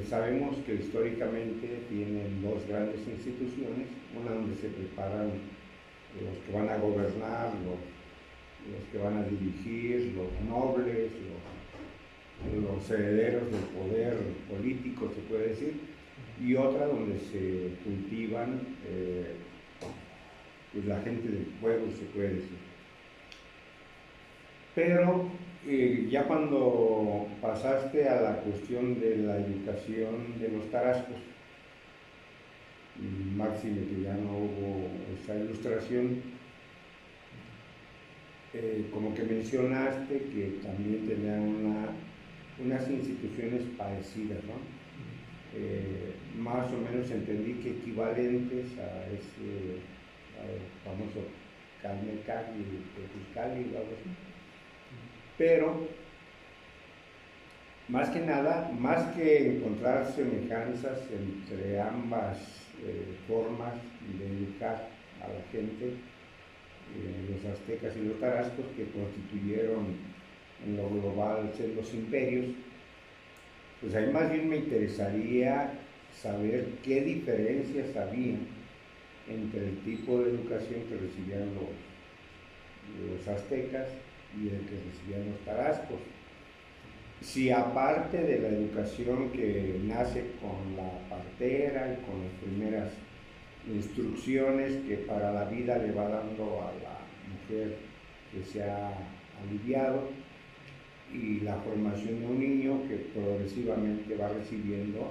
Sabemos que históricamente tienen dos grandes instituciones, una donde se preparan los que van a gobernar, los que van a dirigir, los nobles, los herederos del poder político, se puede decir, y otra donde se cultivan pues la gente del pueblo, se puede decir. Pero ya cuando pasaste a la cuestión de la educación de los tarascos, máximo que ya no hubo esa ilustración, como que mencionaste que también tenían unas instituciones parecidas, ¿no? Más o menos entendí que equivalentes a ese famoso Calmecac y Tepuzcali o algo así. Pero, más que nada, más que encontrar semejanzas entre ambas formas de educar a la gente, los aztecas y los tarascos, que constituyeron en lo global los imperios, pues ahí más bien me interesaría saber qué diferencias había entre el tipo de educación que recibían los aztecas y el que recibían los tarascos. Si aparte de la educación que nace con la partera y con las primeras instrucciones que para la vida le va dando a la mujer que se ha aliviado, y la formación de un niño que progresivamente va recibiendo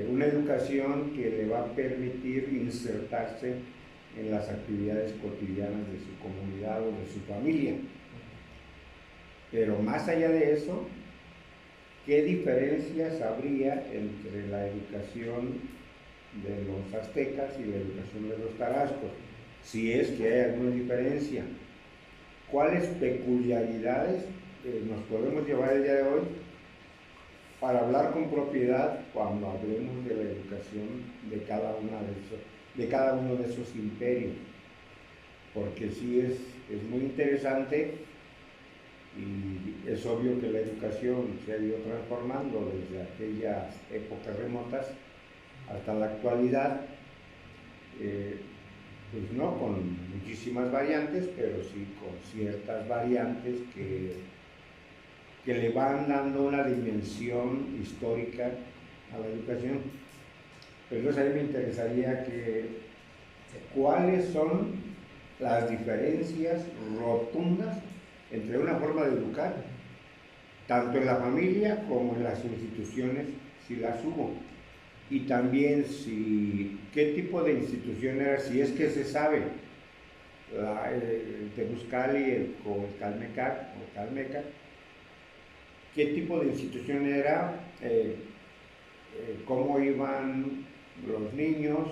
una educación que le va a permitir insertarse en las actividades cotidianas de su comunidad o de su familia. Pero más allá de eso, ¿qué diferencias habría entre la educación de los aztecas y la educación de los tarascos? Si es que hay alguna diferencia, ¿cuáles peculiaridades nos podemos llevar el día de hoy para hablar con propiedad cuando hablemos de la educación de cada uno de esos imperios? Porque sí es muy interesante, y es obvio que la educación se ha ido transformando desde aquellas épocas remotas hasta la actualidad, pues no con muchísimas variantes, pero sí con ciertas variantes que le van dando una dimensión histórica a la educación. Pero entonces a mí me interesaría cuáles son las diferencias rotundas entre una forma de educar, tanto en la familia como en las instituciones, si las hubo. Y también qué tipo de institución era, si es que se sabe, el Tepuzcali o el Calmecac o Calmeca, qué tipo de institución era, cómo iban los niños,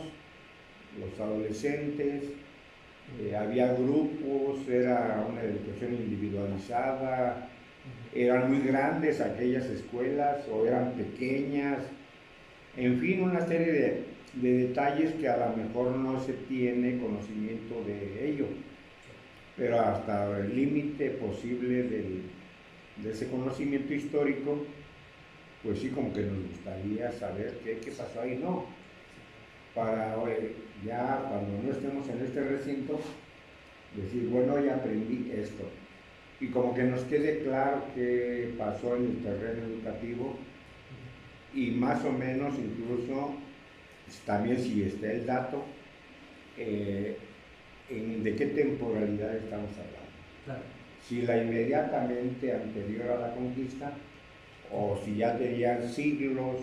los adolescentes, había grupos, era una educación individualizada, eran muy grandes aquellas escuelas o eran pequeñas, en fin, una serie de detalles que a lo mejor no se tiene conocimiento de ello, pero hasta el límite posible de ese conocimiento histórico, pues sí, como que nos gustaría saber qué pasó ahí, ¿no? Para ya cuando no estemos en este recinto, decir, bueno, ya aprendí esto, y como que nos quede claro qué pasó en el terreno educativo, y más o menos incluso, también si está el dato, de qué temporalidad estamos hablando. Claro. Si la inmediatamente anterior a la conquista, o si ya tenían siglos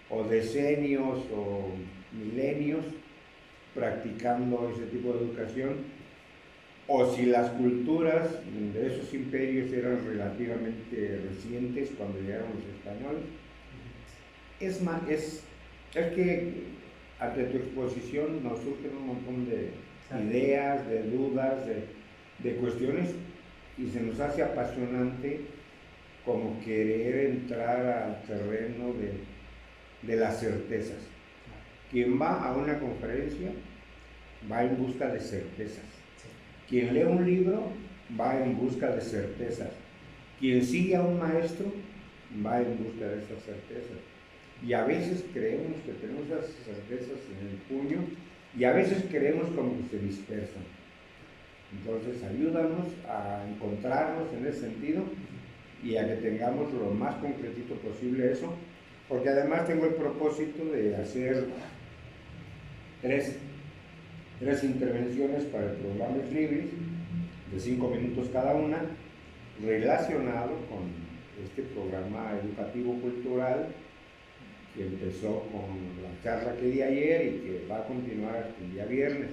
o decenios o milenios practicando ese tipo de educación, o si las culturas de esos imperios eran relativamente recientes cuando llegaron los españoles. Es que ante tu exposición nos surgen un montón de ideas, de dudas, de cuestiones, y se nos hace apasionante como querer entrar al terreno de las certezas. Quien va a una conferencia va en busca de certezas. Quien lee un libro va en busca de certezas. Quien sigue a un maestro va en busca de esas certezas. Y a veces creemos que tenemos esas certezas en el puño, y a veces creemos como que se dispersan. Entonces ayúdanos a encontrarnos en ese sentido y a que tengamos lo más concretito posible eso, porque además tengo el propósito de hacer tres intervenciones para el programa Libris, de 5 minutos cada una, relacionado con este programa educativo cultural que empezó con la charla que di ayer y que va a continuar hasta el día viernes.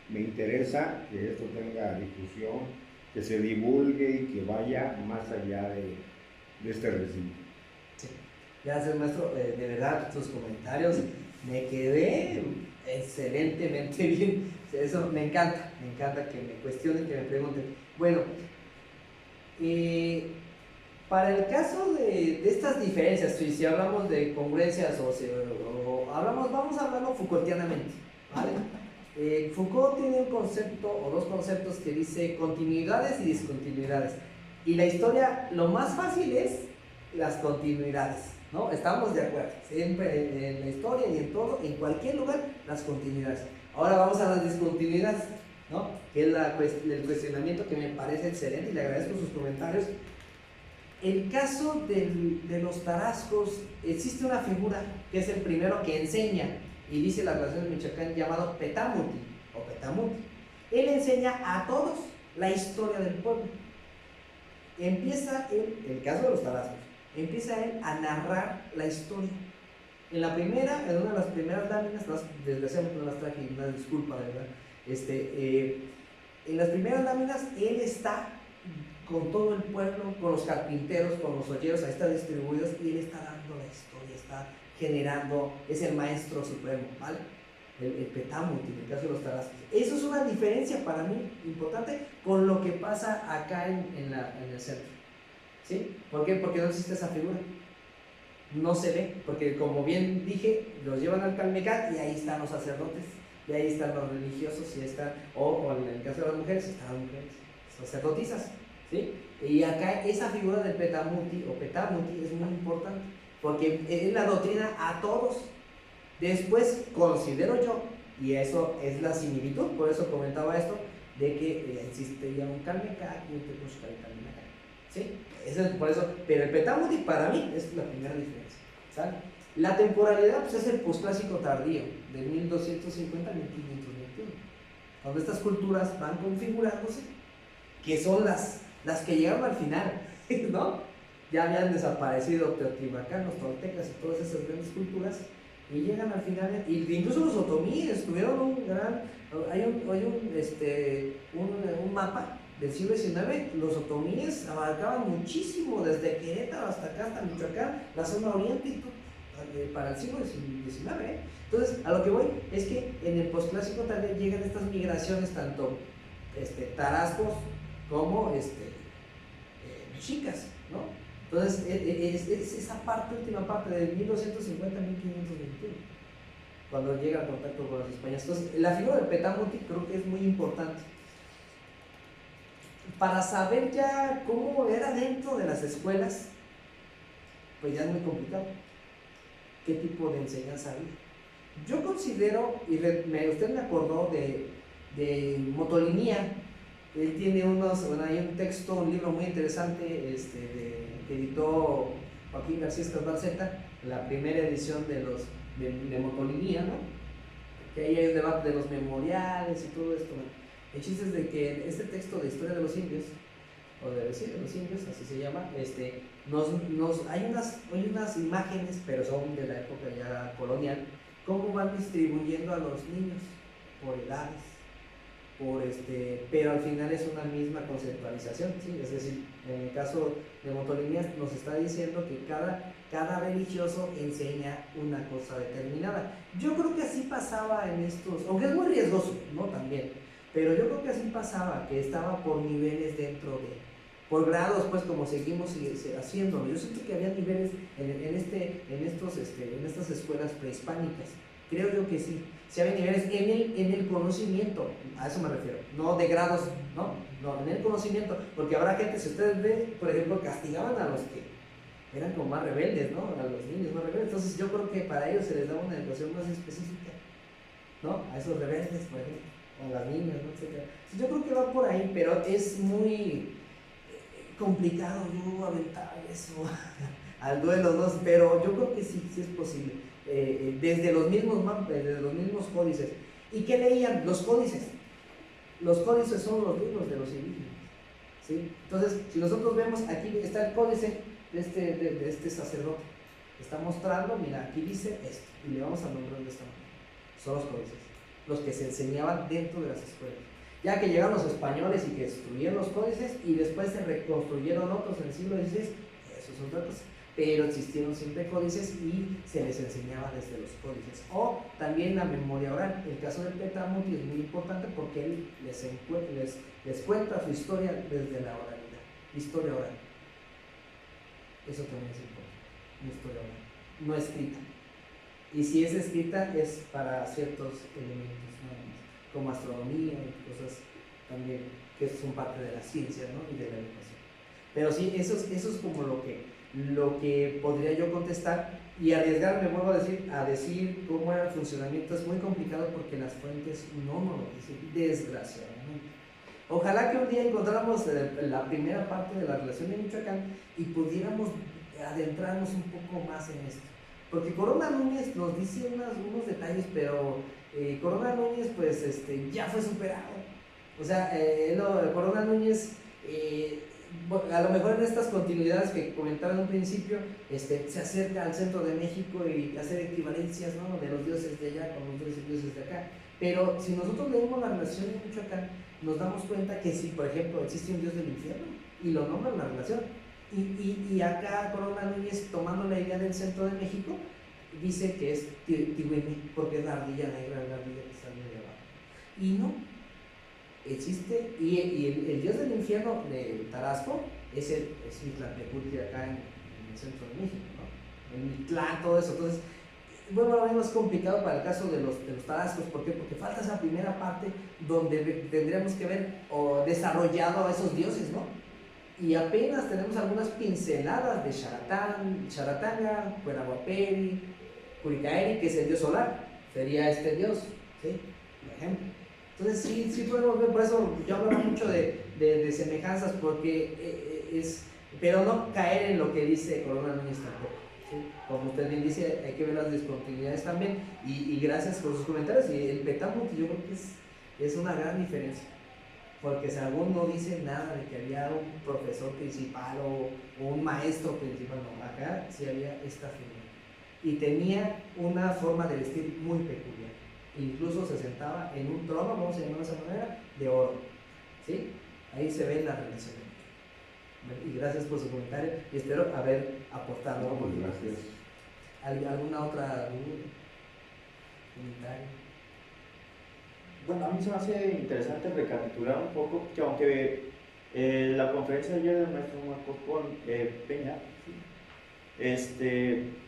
Me interesa que esto tenga difusión, que se divulgue y que vaya más allá de este recinto. Sí. Gracias, maestro. De verdad, tus comentarios me quedé excelentemente bien. Eso me encanta que me cuestionen, que me pregunten. Bueno, para el caso de estas diferencias, si hablamos de congruencias vamos a hablarlo Foucaultianamente, ¿vale? Foucault tiene un concepto o dos conceptos que dice continuidades y discontinuidades. Y la historia, lo más fácil es las continuidades, ¿no? Estamos de acuerdo, siempre en la historia y en todo, en cualquier lugar, las continuidades. Ahora vamos a las discontinuidades, ¿no? Que es el cuestionamiento que me parece excelente y le agradezco sus comentarios. El caso de los tarascos, existe una figura que es el primero que enseña y dice la relación de Michoacán, llamado Petamuti o Petamuti. Él enseña a todos la historia del pueblo. Empieza el caso de los tarascos, empieza él a narrar la historia. En una de las primeras láminas, desgraciadamente no las traje, una disculpa, ¿verdad? En las primeras láminas él está con todo el pueblo, con los carpinteros, con los olleros, ahí están distribuidos y él está dando la historia, está generando, es el maestro supremo, ¿vale? El Petamuti, en el caso de los tarascos. Eso es una diferencia para mí importante con lo que pasa acá en el centro, ¿sí? ¿Por qué? Porque no existe esa figura, no se ve, porque como bien dije, los llevan al Calmecat y ahí están los sacerdotes, y ahí están los religiosos, y están, o en el caso de las mujeres, están las mujeres, sacerdotisas, ¿sí? Y acá esa figura del Petamuti o Petamuti es muy importante, porque es la doctrina a todos. Después considero yo, y eso es la similitud, por eso comentaba esto, de que existía un Calmecat y un Tepochcal Calmecat, ¿sí? Eso es por eso, pero el Petamuti para mí es la primera diferencia, ¿sale? La temporalidad pues, es el posclásico tardío, de 1250 a 1521, cuando estas culturas van configurándose, que son las que llegaron al final, ¿no? Ya habían desaparecido Teotihuacán, los toltecas y todas esas grandes culturas, y llegan al final, y incluso los otomíes tuvieron un mapa del siglo XIX, los otomíes abarcaban muchísimo, desde Querétaro hasta acá, hasta Michoacán, la zona oriente, y todo, para el siglo XIX, ¿eh? Entonces, a lo que voy es que en el posclásico también llegan estas migraciones, tanto tarascos como mexicas, ¿no? Entonces, es esa última parte de 1250 a 1521, cuando llega el contacto con los españoles. Entonces, la figura de Petamuti creo que es muy importante para saber ya cómo era dentro de las escuelas. Pues ya es muy complicado qué tipo de enseñanza había. Yo considero, y usted me acordó de Motolinía. Él tiene hay un texto, un libro muy interesante que editó Joaquín García Escalbalceta, la primera edición de Motolinía, ¿no? Que ahí hay un debate de los memoriales y todo esto, ¿no? El chiste es de que este texto de Historia de los Indios, o de los indios, así se llama, hay unas imágenes, pero son de la época ya colonial, cómo van distribuyendo a los niños por edades, pero al final es una misma conceptualización, ¿sí? Es decir, en el caso de Motolinía nos está diciendo que cada religioso enseña una cosa determinada. Yo creo que así pasaba en estos, aunque es muy riesgoso, ¿no? También, pero yo creo que así pasaba, que estaba por niveles por grados, pues, como seguimos haciéndolo. Yo siento que había niveles en estas escuelas prehispánicas. Creo yo que sí había niveles en el conocimiento, a eso me refiero, no de grados, no, en el conocimiento, porque habrá gente, si ustedes ven, por ejemplo, castigaban a los que eran como más rebeldes, ¿no? A los niños más rebeldes. Entonces yo creo que para ellos se les daba una educación más específica, ¿no? A esos rebeldes, por ejemplo, o a las niñas, ¿no? Etcétera. Entonces, yo creo que va por ahí, pero es muy... complicado yo aventar eso al duelo, ¿no? Pero yo creo que sí es posible. Desde los mismos códices. ¿Y qué leían? Los códices. Los códices son los libros de los indígenas, ¿sí? Entonces, si nosotros vemos, aquí está el códice de este sacerdote. Está mostrando, mira, aquí dice esto, y le vamos a nombrar de esta manera. Son los códices, los que se enseñaban dentro de las escuelas. Ya que llegaron los españoles y que destruyeron los códices, y después se reconstruyeron otros en el siglo XVI, eso es otra cosa. Pero existieron siempre códices y se les enseñaba desde los códices. O también la memoria oral. El caso del Petamuti es muy importante porque él les cuenta su historia desde la oralidad. Historia oral. Eso también es importante. Una historia oral. No escrita. Y si es escrita es para ciertos elementos, ¿no? Como astronomía y cosas también que son parte de la ciencia, ¿no? Y de la educación. Pero sí, eso es como lo que podría yo contestar, y arriesgarme, vuelvo a decir cómo era el funcionamiento. Es muy complicado porque las fuentes no nos lo dicen, desgraciadamente. Ojalá que un día encontráramos la primera parte de la relación de Michoacán y pudiéramos adentrarnos un poco más en esto, porque Corona Núñez nos dice unos detalles, pero Corona Núñez pues ya fue superado. O sea, Corona Núñez a lo mejor en estas continuidades que comentaba en un principio, se acerca al centro de México y hacer equivalencias, ¿no? De los dioses de allá con los dioses de acá. Pero si nosotros leemos la relación de Michoacán, nos damos cuenta que si, por ejemplo, existe un dios del infierno y lo nombran la relación, y acá Corona Núñez, tomando la idea del centro de México, dice que es Tihuime, porque es la ardilla negra, la ardilla que sale de abajo. Y no. Existe, y el dios del infierno de Tarasco es Mictlantecutli acá en el centro de México, ¿no? En Mictlán, todo eso. Entonces, bueno, ahora mismo es complicado para el caso de los tarascos. ¿Por qué? Porque falta esa primera parte donde tendríamos que ver o desarrollado a esos dioses, ¿no? Y apenas tenemos algunas pinceladas de Xaratanga, Cuenaguaperi, Curicaeri, que es el dios solar, sería este dios, ¿sí? Por ejemplo. Entonces sí podemos ver, por eso yo hablo mucho de semejanzas, porque pero no caer en lo que dice Corona Núñez tampoco, ¿sí? Como usted bien dice, hay que ver las discontinuidades también, y gracias por sus comentarios. Y el Petamuti yo creo que es una gran diferencia, porque si alguno no dice nada de que había un profesor principal o un maestro principal, no, acá sí había esta figura, y tenía una forma de vestir muy peculiar. Incluso se sentaba en un trono, vamos a llamarlo de esa manera, de oro, ¿sí? Ahí se ve la relación. Y gracias por su comentario, y espero haber aportado. No, pues gracias. ¿Alguna otra comentario? Bueno, a mí se me hace interesante recapitular un poco que aunque la conferencia de ayer del maestro Marcos Peña,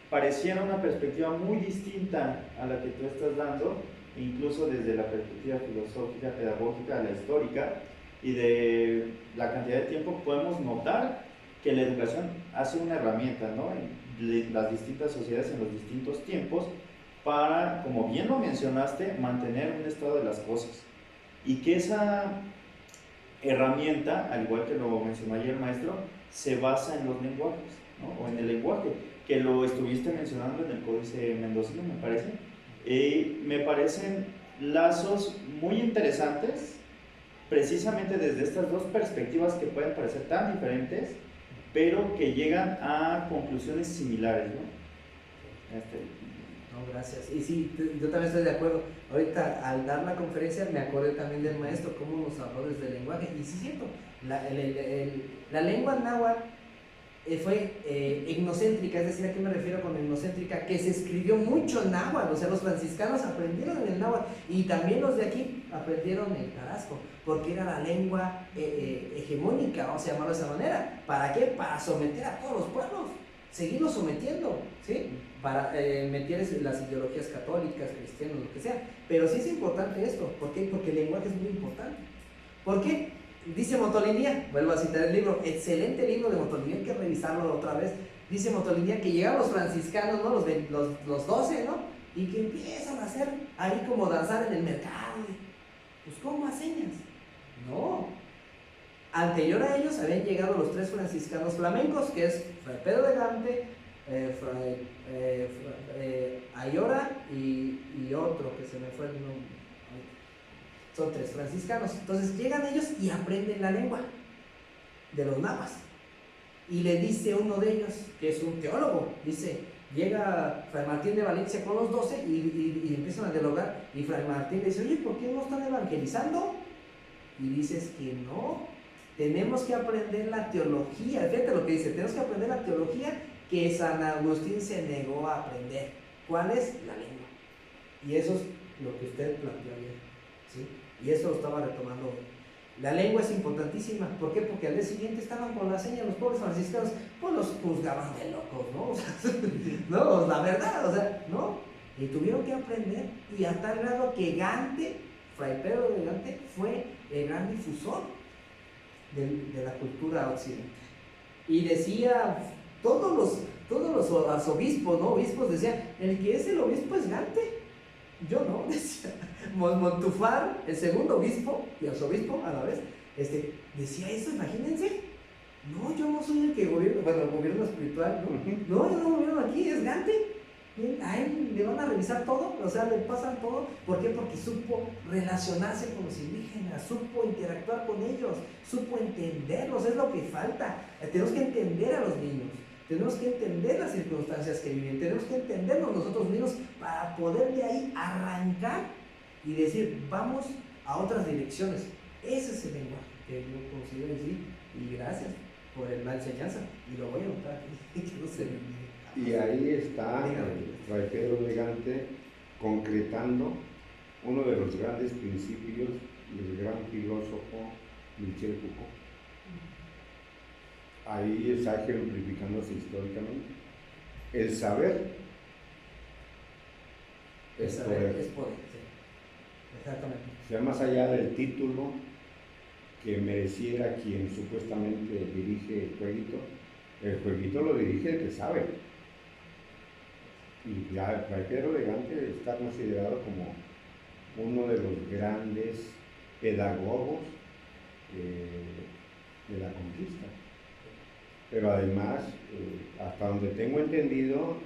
pareciera una perspectiva muy distinta a la que tú estás dando, incluso desde la perspectiva filosófica, pedagógica, la histórica, y de la cantidad de tiempo podemos notar que la educación hace una herramienta, ¿no? En las distintas sociedades, en los distintos tiempos, para, como bien lo mencionaste, mantener un estado de las cosas, y que esa herramienta, al igual que lo mencionó ayer el maestro, se basa en los lenguajes, ¿no? O en el lenguaje, que lo estuviste mencionando en el Códice Mendocino, me parece. Me parecen lazos muy interesantes, precisamente desde estas dos perspectivas que pueden parecer tan diferentes, pero que llegan a conclusiones similares, ¿no? No, gracias. Y sí, yo también estoy de acuerdo. Ahorita, al dar la conferencia, me acordé también del maestro, cómo nos habló desde el lenguaje. Y sí, cierto, la lengua náhuatl fue etnocéntrica. Es decir, ¿a qué me refiero con etnocéntrica? Que se escribió mucho en náhuatl. O sea, los franciscanos aprendieron en el náhuatl, y también los de aquí aprendieron el tarasco, porque era la lengua hegemónica, vamos a llamarlo de esa manera. ¿Para qué? Para someter a todos los pueblos, seguirlos sometiendo, ¿sí? Para meter las ideologías católicas, cristianas, lo que sea. Pero sí es importante esto. ¿Por qué? Porque el lenguaje es muy importante. ¿Por qué? Dice Motolinía, vuelvo a citar el libro, excelente libro de Motolinía, hay que revisarlo otra vez. Dice Motolinía que llegaron los franciscanos, ¿no? Los 12, ¿no? Y que empiezan a hacer ahí como danzar en el mercado. Pues, ¿cómo a señas? No. Anterior a ellos habían llegado los 3 franciscanos flamencos, que es Fray Pedro de Gante, Ayora y otro que se me fue el nombre. Son 3 franciscanos. Entonces llegan ellos y aprenden la lengua de los nahuas. Y le dice uno de ellos, que es un teólogo, dice, llega Fray Martín de Valencia con los 12 y empiezan a dialogar. Y Fray Martín le dice, oye, ¿por qué no están evangelizando? Y dices que no, tenemos que aprender la teología. Fíjate lo que dice, tenemos que aprender la teología que San Agustín se negó a aprender. ¿Cuál es? La lengua. Y eso es lo que usted planteó ayer, ¿sí? Y eso lo estaba retomando hoy. La lengua es importantísima. ¿Por qué? Porque al día siguiente estaban con la seña, los pobres franciscanos, pues los juzgaban de locos, ¿no? O sea, no, la verdad, o sea, ¿no? Y tuvieron que aprender, y a tal grado que Gante, Fray Pedro de Gante, fue el gran difusor de la cultura occidental. Y decía, todos los arzobispos, ¿no? Obispos decían, el que es el obispo es Gante. Yo no, decía Montufar, el segundo obispo y arzobispo a la vez, decía eso, imagínense. No, yo no soy el que gobierna, bueno, el gobierno espiritual, no, yo no gobierno aquí, es Gante. A él le van a revisar todo, o sea, le pasan todo. ¿Por qué? Porque supo relacionarse con los indígenas, supo interactuar con ellos, supo entenderlos, es lo que falta. Tenemos que entender a los niños. Tenemos que entender las circunstancias que viven, tenemos que entendernos nosotros mismos para poder de ahí arrancar y decir, vamos a otras direcciones. Ese es el lenguaje que yo considero decir, y gracias por la enseñanza, y lo voy a anotar aquí, que no se me olvide. Y ahí está Fray Pedro de Gante concretando uno de los grandes principios del gran filósofo Michel Foucault. Ahí está ejemplificándose históricamente. El saber es poder. Es poder, sí. Exactamente. O sea, más allá del título que mereciera quien supuestamente dirige el jueguito lo dirige el que sabe. Y ya Fray Pedro de Gante está considerado como uno de los grandes pedagogos de la conquista. Pero además, hasta donde tengo entendido,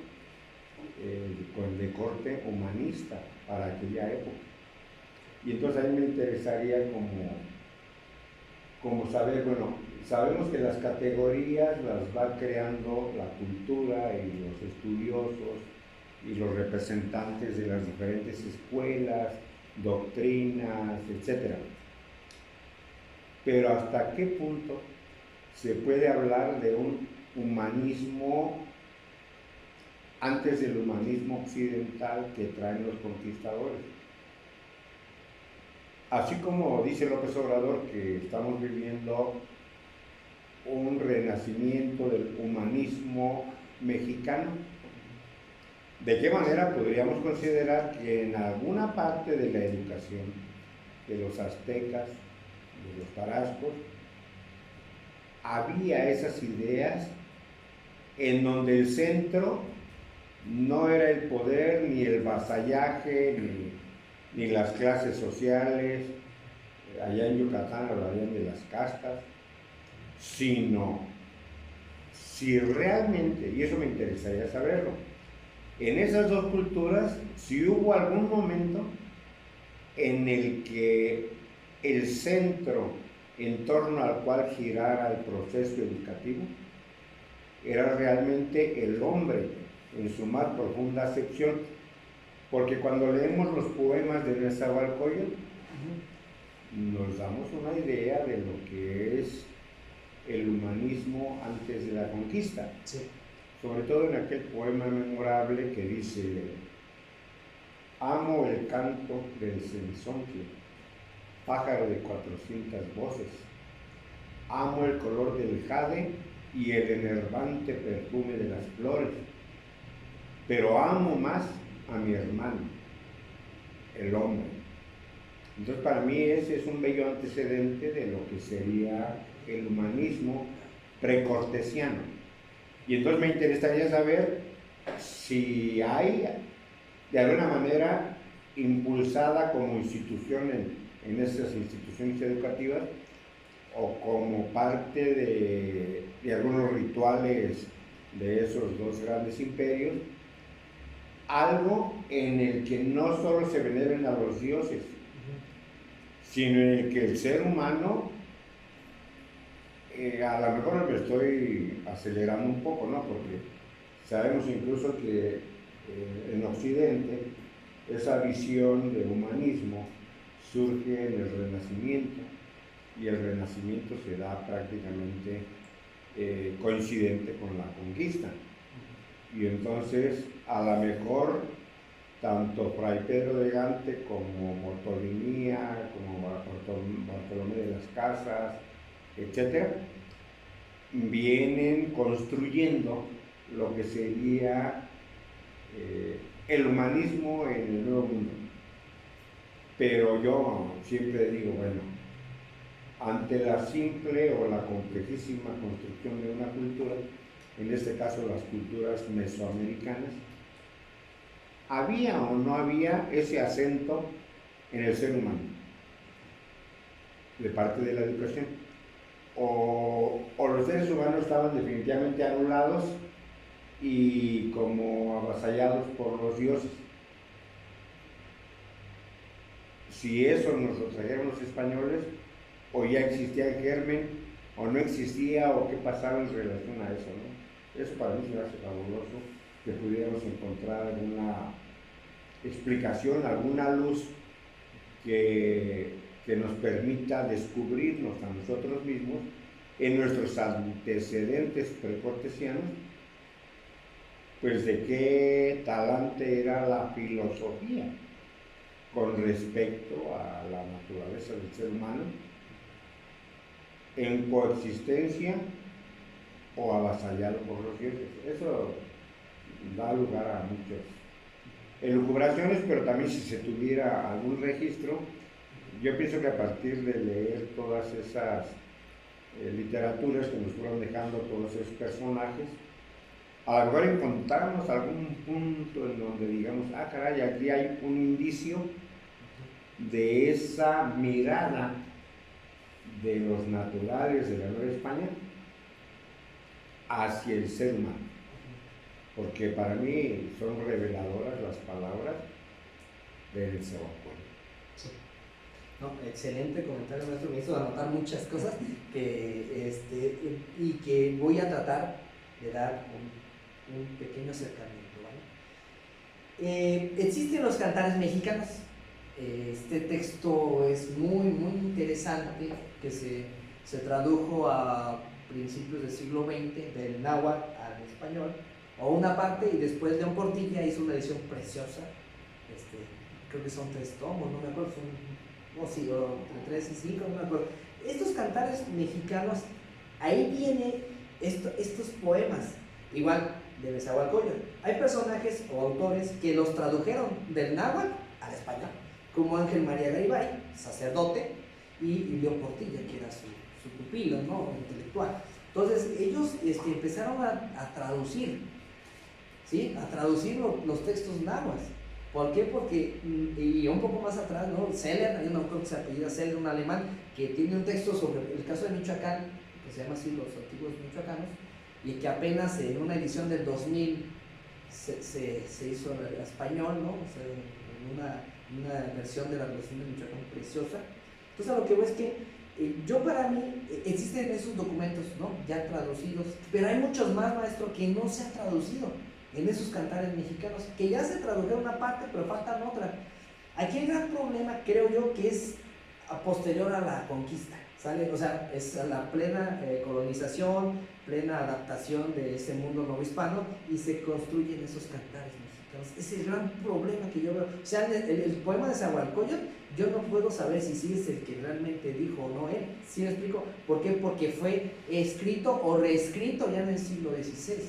de corte humanista para aquella época. Y entonces a mí me interesaría como saber, bueno, sabemos que las categorías las va creando la cultura y los estudiosos y los representantes de las diferentes escuelas, doctrinas, etc. Pero ¿hasta qué punto se puede hablar de un humanismo antes del humanismo occidental que traen los conquistadores? Así como dice López Obrador que estamos viviendo un renacimiento del humanismo mexicano, ¿de qué manera podríamos considerar que en alguna parte de la educación de los aztecas, de los tarascos, había esas ideas en donde el centro no era el poder, ni el vasallaje, ni las clases sociales? Allá en Yucatán hablarían de las castas, sino si realmente, y eso me interesaría saberlo, en esas dos culturas, si hubo algún momento en el que el centro en torno al cual girara el proceso educativo era realmente el hombre en su más profunda acepción, porque cuando leemos los poemas de Nezahualcóyotl nos damos una idea de lo que es el humanismo antes de la conquista. Sí. Sobre todo en aquel poema memorable que dice: amo el canto del cenzontle, pájaro de 400 voces, amo el color del jade y el enervante perfume de las flores, pero amo más a mi hermano, el hombre. Entonces, para mí ese es un bello antecedente de lo que sería el humanismo precortesiano. Y entonces me interesaría saber si hay, de alguna manera, impulsada como institución en esas instituciones educativas, o como parte de algunos rituales de esos dos grandes imperios, algo en el que no solo se veneren a los dioses, sino en el que el ser humano, a lo mejor me estoy acelerando un poco, ¿no? Porque sabemos incluso que en Occidente esa visión de humanismo surge en el Renacimiento, y el Renacimiento se da prácticamente coincidente con la conquista. Y entonces, a lo mejor, tanto Fray Pedro de Gante como Motolinía, como Bartolomé de las Casas, etc., vienen construyendo lo que sería el humanismo en el Nuevo Mundo. Pero yo siempre digo, bueno, ante la simple o la complejísima construcción de una cultura, en este caso las culturas mesoamericanas, ¿había o no había ese acento en el ser humano de parte de la educación? O los seres humanos estaban definitivamente anulados y como avasallados por los dioses? Si eso nos lo trajeron los españoles, o ya existía el germen, o no existía, o qué pasaba en relación a eso, ¿no? Eso para mí se me hace fabuloso, que pudiéramos encontrar alguna explicación, alguna luz que nos permita descubrirnos a nosotros mismos en nuestros antecedentes precortesianos, pues de qué talante era la filosofía con respecto a la naturaleza del ser humano, en coexistencia o avasallado por los dioses. Eso da lugar a muchas elucubraciones, pero también si se tuviera algún registro, yo pienso que a partir de leer todas esas literaturas que nos fueron dejando todos esos personajes, a lo mejor encontramos algún punto en donde digamos, ah caray, aquí hay un indicio de esa mirada de los naturales de la Nueva España hacia el ser humano, porque para mí son reveladoras las palabras del Nezahualcóyotl. Sí. No, excelente comentario, maestro, me hizo anotar muchas cosas y que voy a tratar de dar un pequeño acercamiento, ¿vale? Existen los cantares mexicanos. Este texto es muy interesante, que se tradujo a principios del siglo XX del náhuatl al español, o una parte, y después León Portilla hizo una edición preciosa, creo que son 3 tomos, no me acuerdo, o entre 3 y 5, no me acuerdo. Estos cantares mexicanos, ahí vienen estos poemas, igual de Nezahualcóyotl. Hay personajes o autores que los tradujeron del náhuatl al español, como Ángel María Garibay, sacerdote, y León Portilla, que era su pupilo, ¿no?, intelectual. Entonces ellos empezaron a traducir, ¿sí?, a traducir los textos náhuatl. ¿Por qué? Porque, y un poco más atrás, ¿no?, Seller, hay un autor que se apellida Seller, un alemán, que tiene un texto sobre el caso de Michoacán, que se llama así, Los Antiguos Michoacanos, y que apenas en una edición del 2000 se hizo en español, ¿no?, o sea, en una versión de la Revolución de Michoacán preciosa. Entonces a lo que voy es que para mí existen esos documentos, ¿no?, ya traducidos, pero hay muchos más, maestro, que no se han traducido en esos cantares mexicanos, que ya se tradujeron una parte, pero faltan otra. Aquí el gran problema, creo yo, que es a posterior a la conquista, ¿sale? O sea, es a la plena colonización, plena adaptación de ese mundo novohispano, y se construyen esos cantares mexicanos. Es el gran problema que yo veo. O sea, el poema de Nezahualcóyotl, yo no puedo saber si sí es el que realmente dijo o no él. ¿Sí me explico? ¿Por qué? Porque fue escrito o reescrito ya en el siglo XVI.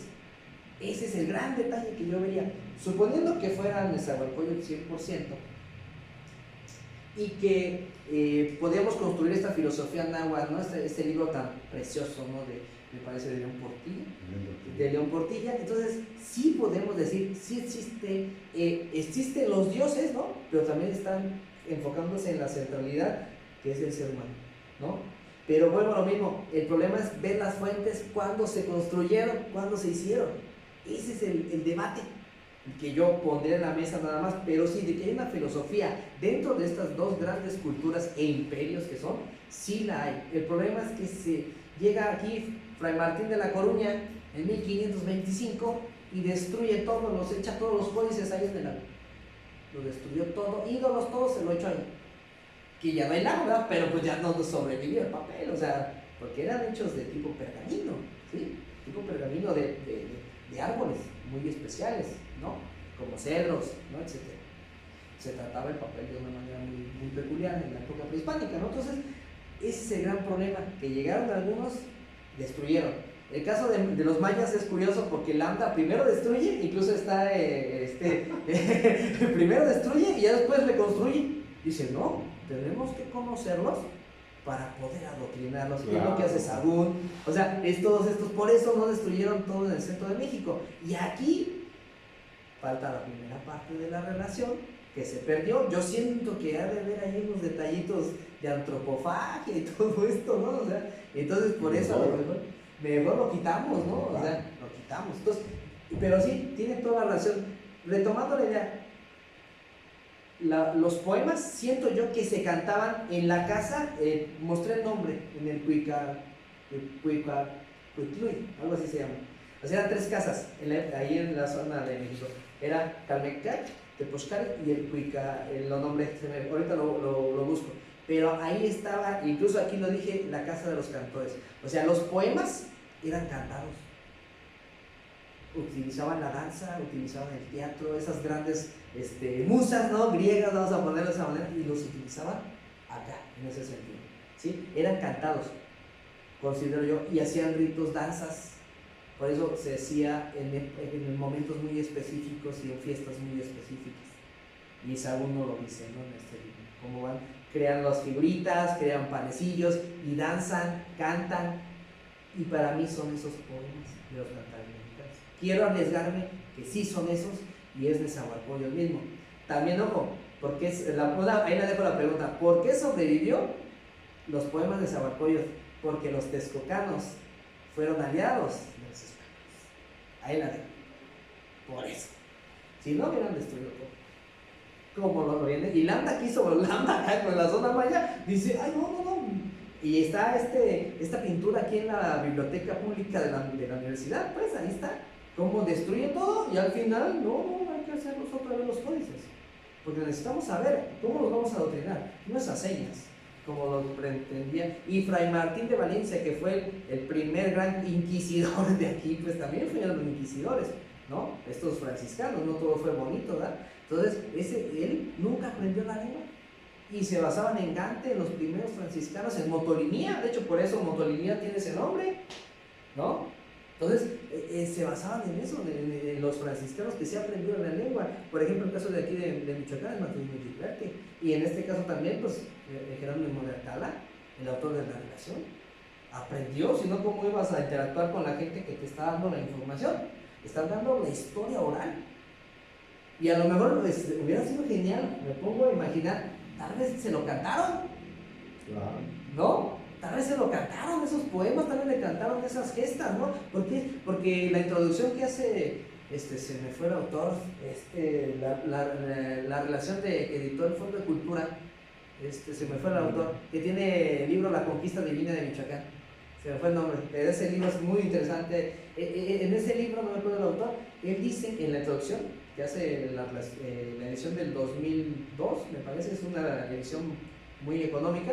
Ese es el gran detalle que yo vería. Suponiendo que fuera Nezahualcóyotl 100%, y que podíamos construir esta filosofía náhuatl, ¿no?, este libro tan precioso, ¿no?, me parece de León Portilla. Entonces sí podemos decir, sí existen los dioses, ¿no?, pero también están enfocándose en la centralidad que es el ser humano, ¿no? Pero vuelvo a lo mismo, el problema es ver las fuentes, cuándo se construyeron, cuándo se hicieron. Ese es el debate que yo pondré en la mesa nada más, pero sí, de que hay una filosofía dentro de estas dos grandes culturas e imperios que son, sí la hay. El problema es que se llega aquí Fray Martín de la Coruña en 1525 y destruye todo, echa todos los códices ahí en el lago. Lo destruyó todo, ídolos, todo se lo echó ahí. Que ya no hay lago, ¿verdad? Pero pues ya no sobrevivió el papel, o sea, porque eran hechos de tipo pergamino, ¿sí? Tipo pergamino de árboles muy especiales, ¿no? Como cedros, ¿no? Etcétera. Se trataba el papel de una manera muy peculiar en la época prehispánica, ¿no? Entonces, ese es el gran problema, que llegaron algunos, destruyeron. El caso de los mayas es curioso porque Lambda primero destruye, incluso está, primero destruye y ya después reconstruye. Dice, no, tenemos que conocerlos para poder adoctrinarlos. Claro. Es lo que hace Sagún. O sea, es todos estos, por eso no destruyeron todo en el centro de México. Y aquí falta la primera parte de la relación que se perdió. Yo siento que ha de haber ahí unos detallitos de antropofagia y todo esto, ¿no? O sea, entonces por eso a lo mejor lo quitamos, ¿no? O sea, lo quitamos. Entonces, pero sí, tiene toda la relación. Retomando la idea, los poemas siento yo que se cantaban en la casa, mostré el nombre, en el Cuicluy, algo así se llama. O sea, eran 3 casas ahí en la zona de México. Era Calmecac, Tepozcali y el Cuica, lo nombré, ahorita lo busco. Pero ahí estaba, incluso aquí lo dije, la casa de los cantores. O sea, los poemas eran cantados. Utilizaban la danza, utilizaban el teatro, esas grandes musas, ¿no? Griegas, vamos a ponerlo de esa manera, y los utilizaban acá, en ese sentido, ¿sí? Eran cantados, considero yo, y hacían ritos, danzas. Por eso se hacía en momentos muy específicos y en fiestas muy específicas. Y Sagún no lo dice, ¿no? En este libro, cómo van, crean las figuritas, crean panecillos y danzan, cantan. Y para mí son esos poemas de los cantares mexicanos. Quiero arriesgarme que sí son esos y es de Nezahualcóyotl mismo. También, ojo, porque ahí le dejo la pregunta, ¿por qué sobrevivió los poemas de Nezahualcóyotl? Porque los texcocanos fueron aliados de los españoles. Ahí la dejo. Por eso. Si no, hubieran destruido todo. Como lo viene. Y Lambda quiso, Lambda acá con la zona maya, dice, ay, no. Y está esta pintura aquí en la biblioteca pública de la universidad, pues ahí está. Cómo destruye todo y al final, no, hay que hacernos otra vez los códices. Porque necesitamos saber cómo los vamos a adoctrinar. No esas señas, como lo pretendían. Y Fray Martín de Valencia, que fue el primer gran inquisidor de aquí, pues también fueron los inquisidores, ¿no? Estos franciscanos, no todo fue bonito, ¿verdad? Entonces, él nunca aprendió la lengua. Y se basaban en Gante, los primeros franciscanos, en motolinía. De hecho, por eso motolinía tiene ese nombre, ¿no? Entonces, se basaban en eso, de los franciscanos que se aprendieron la lengua. Por ejemplo, el caso de aquí de Michoacán es Martín Mujica, y en este caso también, pues, Jerónimo de Alcalá, el autor de la relación, aprendió, si no, ¿cómo ibas a interactuar con la gente que te está dando la información? Están dando la historia oral. Y a lo mejor hubiera sido genial, me pongo a imaginar, tal vez se lo cantaron, Claro. ¿no? Tal vez se lo cantaron esos poemas, tal vez le cantaron esas gestas, ¿no? ¿Por qué? Porque la introducción que hace, se me fue el autor, la relación que editó el Fondo de Cultura, se me fue el autor, que tiene el libro La Conquista Divina de Michoacán, se me fue el nombre, pero ese libro es muy interesante. En ese libro, no me acuerdo el autor, él dice en la introducción, que hace la edición del 2002, me parece, es una edición muy económica,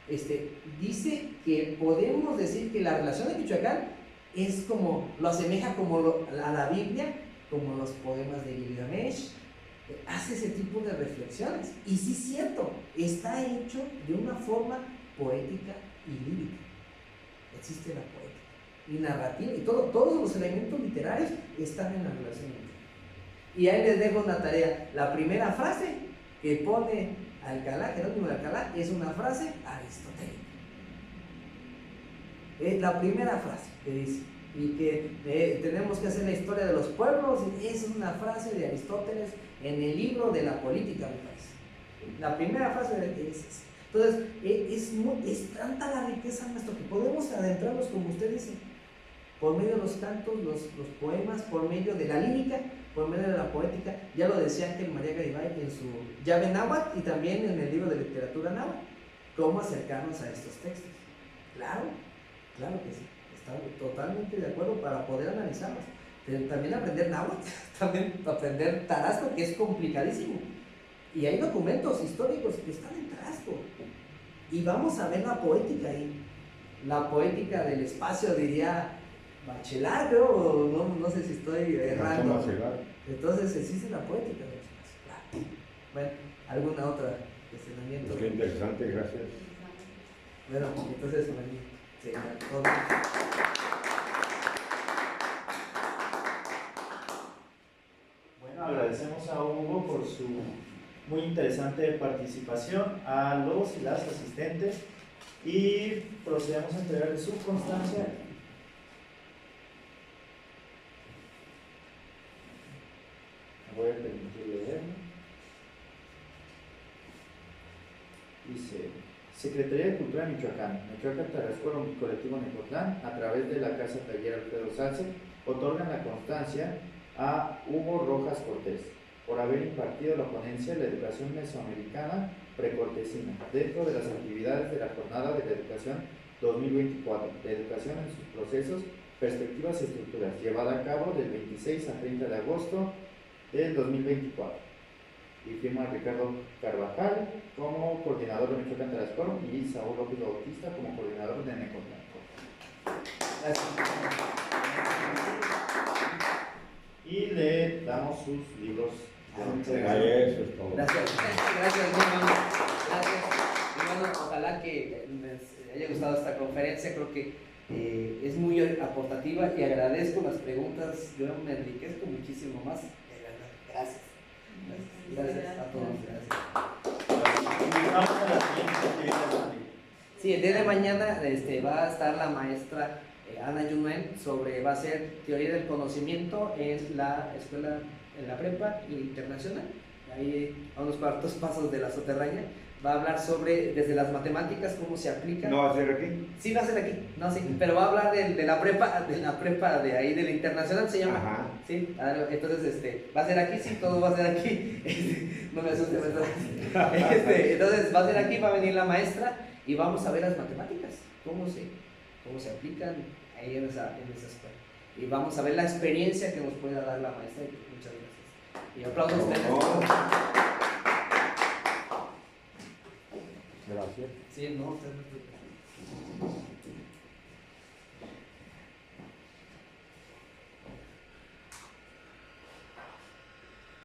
dice que podemos decir que la relación de Michoacán es como, lo asemeja como a la Biblia, como los poemas de Gilgamesh, hace ese tipo de reflexiones. Y sí es cierto, está hecho de una forma poética y lírica. Existe la poética y narrativa, y todos los elementos literarios están en la relación. Y ahí les dejo una tarea. La primera frase que pone Alcalá, Jerónimo de Alcalá, es una frase aristotélica. Es la primera frase que dice, y que tenemos que hacer la historia de los pueblos, es una frase de Aristóteles en el libro de la política, me parece. La primera frase es esa. Entonces, es tanta la riqueza, maestro, que podemos adentrarnos, como usted dice, por medio de los cantos, los poemas, por medio de la lírica, por medio de la poética. Ya lo decía Ángel María Garibay en su llave náhuatl y también en el libro de literatura náhuatl, cómo acercarnos a estos textos. Claro, claro que sí, estamos totalmente de acuerdo para poder analizarlos. Pero también aprender náhuatl, también aprender tarasco, que es complicadísimo. Y hay documentos históricos que están en tarasco. Y vamos a ver la poética ahí. La poética del espacio, diría Bachelard, creo, no sé si estoy errando. Entonces existe la poética del espacio. Claro. Bueno, ¿alguna otra cuestionamiento? Qué interesante, gracias. Bueno, entonces, sí, todo. Bueno, agradecemos a Hugo por su muy interesante participación, a los y las asistentes, y procedemos a entregar su constancia. Me voy a permitir leerlo. Dice: Secretaría de Cultura de Michoacán, Tarascuaro, Colectivo Necotlán, a través de la Casa Taller Alfredo Salce, otorgan la constancia a Hugo Rojas Cortés por haber impartido la ponencia de la educación mesoamericana precortesina dentro de las actividades de la Jornada de la Educación 2024, de educación en sus procesos, perspectivas y estructuras, llevada a cabo del 26 al 30 de agosto del 2024. Y firma Ricardo Carvajal como coordinador de Michoacán Tarascuaro y Saúl López Bautista como coordinador de Necotlán. Gracias. Y le damos sus libros de entrega. Eso es todo. Gracias, mi hermano. Gracias. Mi hermano, ojalá que les haya gustado esta conferencia. Creo que es muy aportativa y agradezco las preguntas. Yo me enriquezco muchísimo más. De verdad. Gracias. Gracias a todos. Gracias. Vamos a la siguiente actividad. Sí, el día de mañana va a estar la maestra Ana Yunuen va a ser teoría del conocimiento en la escuela, en la prepa internacional, ahí a unos cuartos pasos de la soterraña. Va a hablar sobre, desde las matemáticas, cómo se aplica. ¿No va a ser aquí? Sí, va a ser aquí, no, sí, pero va a hablar de la prepa de ahí, de la internacional se llama. Ajá. Sí, entonces va a ser aquí, sí, todo va a ser aquí. No me asuste, ¿verdad? Entonces va a ser aquí, va a venir la maestra y vamos a ver las matemáticas, cómo se aplican ahí en esa escuela. Y vamos a ver la experiencia que nos pueda dar la maestra. Muchas gracias. Y aplausos a ustedes. Gracias. Sí, no, ustedes.